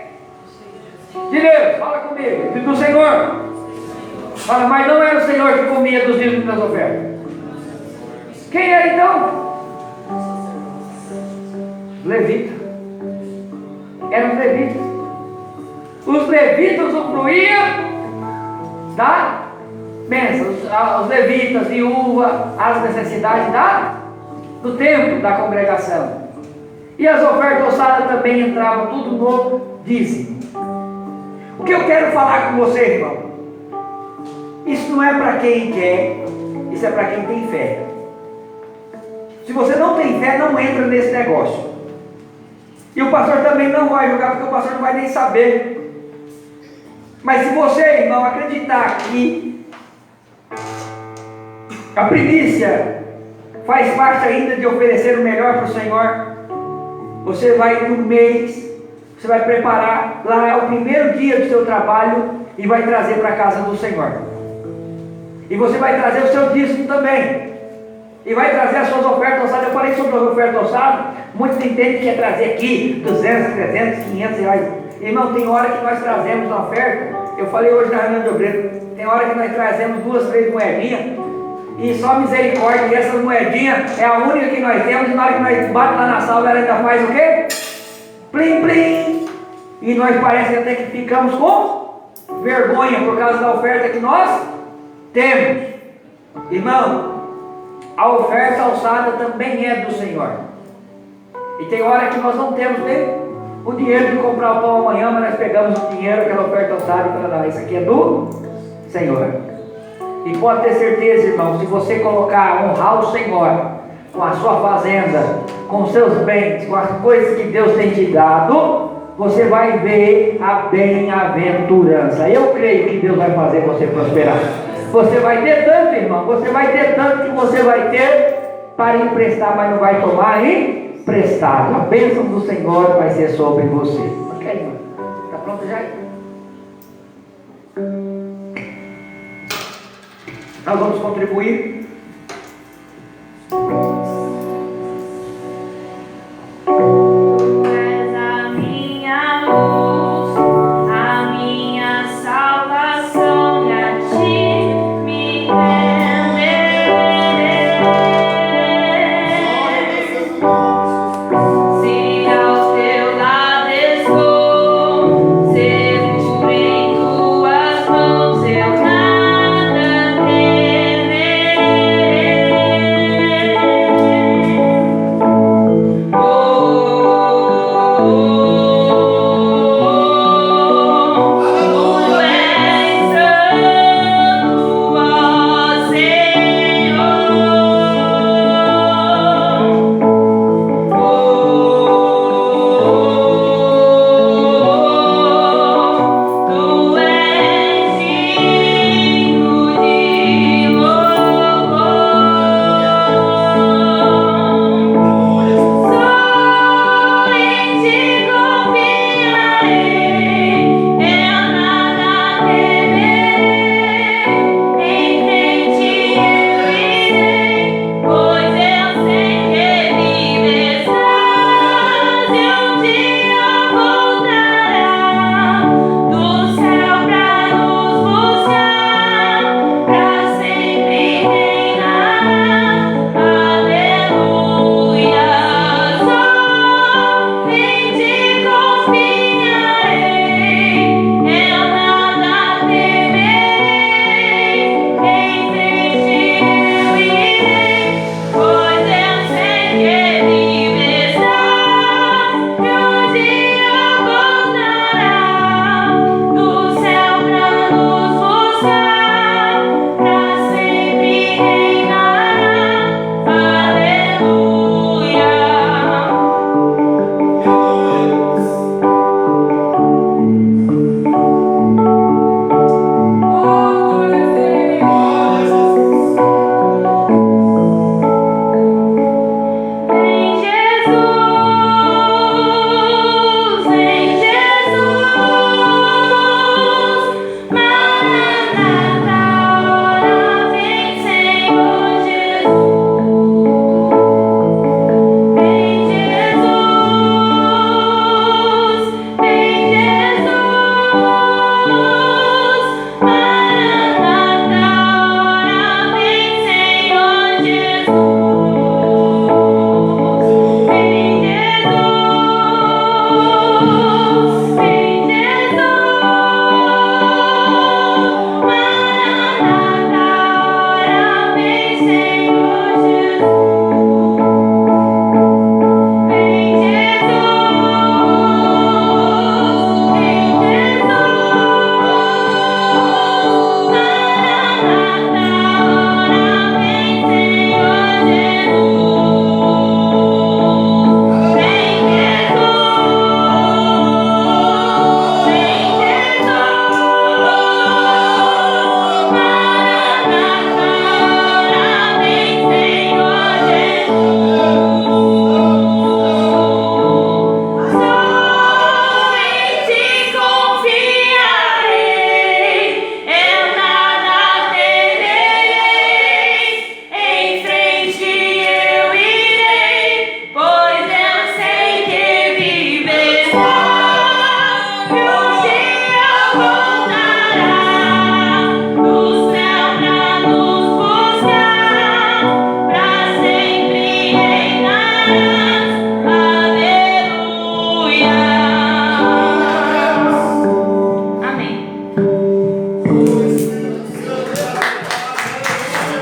De Deus. Fala comigo. Do Senhor. Fala, mas não era o Senhor que comia dos dízimos das ofertas. Quem era então? Levita. Eram os levitas. Os levitas usufruíam da bênção. Os levitas, viúva, as necessidades do templo, da congregação. E as ofertas ossadas também entravam tudo no dízimo. O que eu quero falar com você, irmão? Isso não é para quem quer, isso é para quem tem fé. Se você não tem fé, não entra nesse negócio. E o pastor também não vai julgar, porque o pastor não vai nem saber. Mas se você, irmão, acreditar que a primícia faz parte ainda de oferecer o melhor para o Senhor, você vai no mês, você vai preparar, lá é o primeiro dia do seu trabalho e vai trazer para a casa do Senhor. E você vai trazer o seu dízimo também. E vai trazer as suas ofertas ossadas. Eu falei sobre as ofertas ossadas. Muitos entendem que é trazer aqui 200, 300, 500 reais. Irmão, tem hora que nós trazemos a oferta. Eu falei hoje na reunião de obreiro. Tem hora que nós trazemos 2, 3 moedinhas. E só misericórdia. E essas moedinhas é a única que nós temos. E na hora que nós batemos lá na sala, ela ainda faz o quê? Plim, plim. E nós parece até que ficamos com vergonha por causa da oferta que nós temos. Irmão, a oferta alçada também é do Senhor. E tem hora que nós não temos nem o dinheiro de comprar o pão amanhã, mas nós pegamos o dinheiro, aquela oferta alçada e falamos, isso aqui é do Senhor. E pode ter certeza, irmão, se você colocar, honrar o Senhor com a sua fazenda, com os seus bens, com as coisas que Deus tem te dado, você vai ver a bem-aventurança. Eu creio que Deus vai fazer você prosperar. Você vai ter tanto, irmão, você vai ter tanto que você vai ter para emprestar, mas não vai tomar emprestado. A bênção do Senhor vai ser sobre você. Ok, irmão? Está pronto já? Nós vamos contribuir. Seguro em tuas mãos, eu nada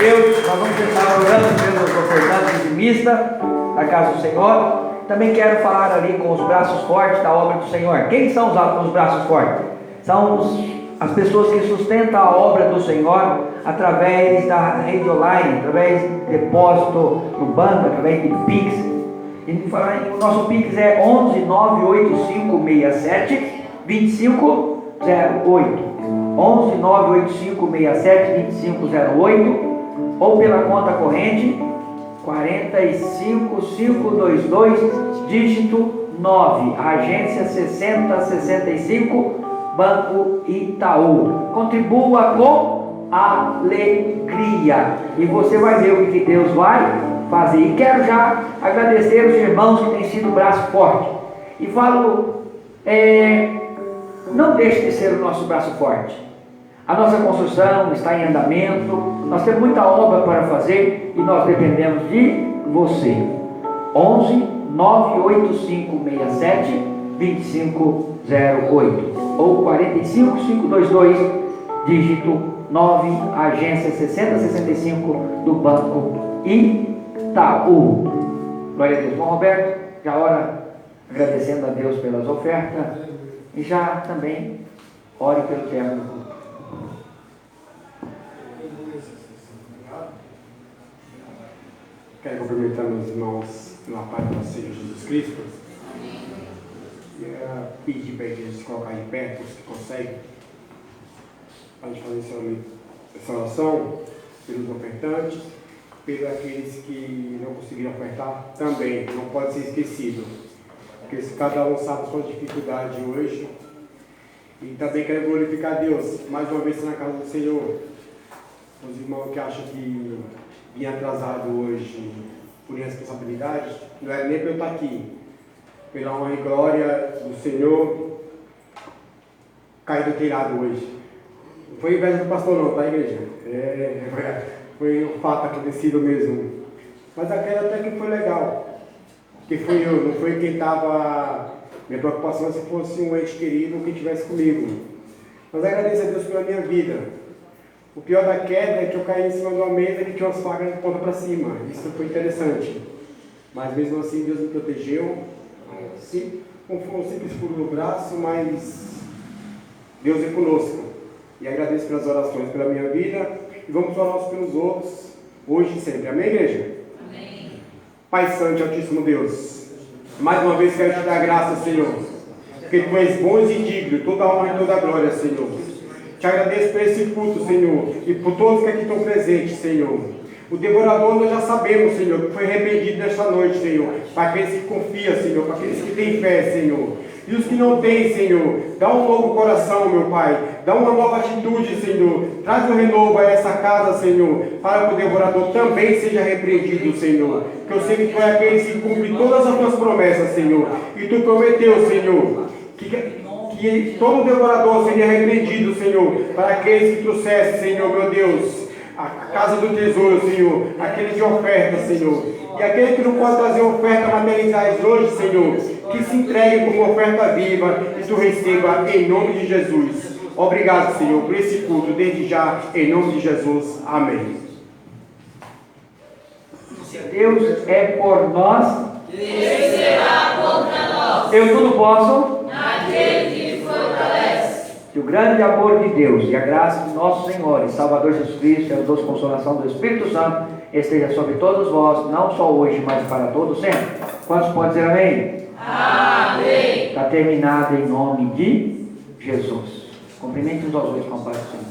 Deus, nós vamos estar orando pelos ofertantes dizimistas da casa do Senhor. Também quero falar ali com os braços fortes da obra do Senhor. Quem são os braços fortes? São as pessoas que sustentam a obra do Senhor através da rede online, através de depósito no banco, através de Pix. O nosso Pix é 11 98567 2508. 11 98567 2508, ou pela conta corrente 45522, dígito 9, agência 6065, Banco Itaú. Contribua com alegria e você vai ver o que Deus vai fazer. E quero já agradecer os irmãos que têm sido braço forte. E falo, não deixe de ser o nosso braço forte. A nossa construção está em andamento, nós temos muita obra para fazer e nós dependemos de você. 11 98567 2508 ou 45522, dígito 9, agência 6065 do Banco Itaú. Glória a Deus. Bom, Roberto, já ora agradecendo a Deus pelas ofertas e já também ore pelo tempo. Quero cumprimentar meus irmãos na paz do nosso Senhor Jesus Cristo. E pedir para a igreja se colocar em pé, os que conseguem, para a gente fazer essa oração pelos ofertantes, pelos aqueles que não conseguiram ofertar também, não pode ser esquecido. Porque cada um sabe a sua dificuldade hoje. E também quero glorificar a Deus, mais uma vez na casa do Senhor. Os irmãos que acham que vim atrasado hoje por irresponsabilidade, não era nem para eu estar aqui. Pela honra e glória do Senhor, caí do telhado hoje. Não foi inveja do pastor não, tá, igreja? Foi um fato acontecido mesmo. Mas aquela até que foi legal. Que foi eu, não foi quem estava... Minha preocupação é se fosse um ente querido que estivesse comigo. Mas agradeço a Deus pela minha vida. O pior da queda é que eu caí em cima de uma mesa que tinha umas facas de ponta para cima. Isso foi interessante. Mas mesmo assim Deus me protegeu. Não foi um simples furo no braço, mas Deus é conosco. E agradeço pelas orações pela minha vida. E vamos orar uns pelos outros, hoje e sempre. Amém, igreja? Amém. Pai Santo e Altíssimo Deus, mais uma vez quero te dar graça, Senhor, porque Tu és bom e digno, toda a honra e toda a glória, Senhor. Te agradeço por esse culto, Senhor, e por todos que aqui estão presentes, Senhor. O devorador nós já sabemos, Senhor, que foi arrependido nesta noite, Senhor, para aqueles que confiam, Senhor, para aqueles que têm fé, Senhor. E os que não têm, Senhor, dá um novo coração, meu Pai, dá uma nova atitude, Senhor. Traz um renovo a essa casa, Senhor, para que o devorador também seja repreendido, Senhor. Que eu sei que Tu é aquele que cumpre todas as Tuas promessas, Senhor. E Tu prometeu, Senhor, que todo devorador seria repreendido, Senhor, para aqueles que trouxessem, Senhor, meu Deus, a casa do tesouro, Senhor, aquele de oferta, Senhor. E aquele que não pode trazer oferta materiais hoje, Senhor, que se entregue como oferta viva e Tu receba em nome de Jesus. Obrigado, Senhor, por esse culto, desde já, em nome de Jesus. Amém. Se Deus é por nós, quem será contra nós? eu tudo posso Naquele que fortalece. Que o grande amor de Deus e a graça de nosso Senhor e Salvador Jesus Cristo e a doce consolação do Espírito Santo esteja sobre todos vós, não só hoje, mas para todos sempre. Quantos podem dizer amém? Amém. Está terminado em nome de Jesus. Cumprimente os aos outros com a paz do Senhor.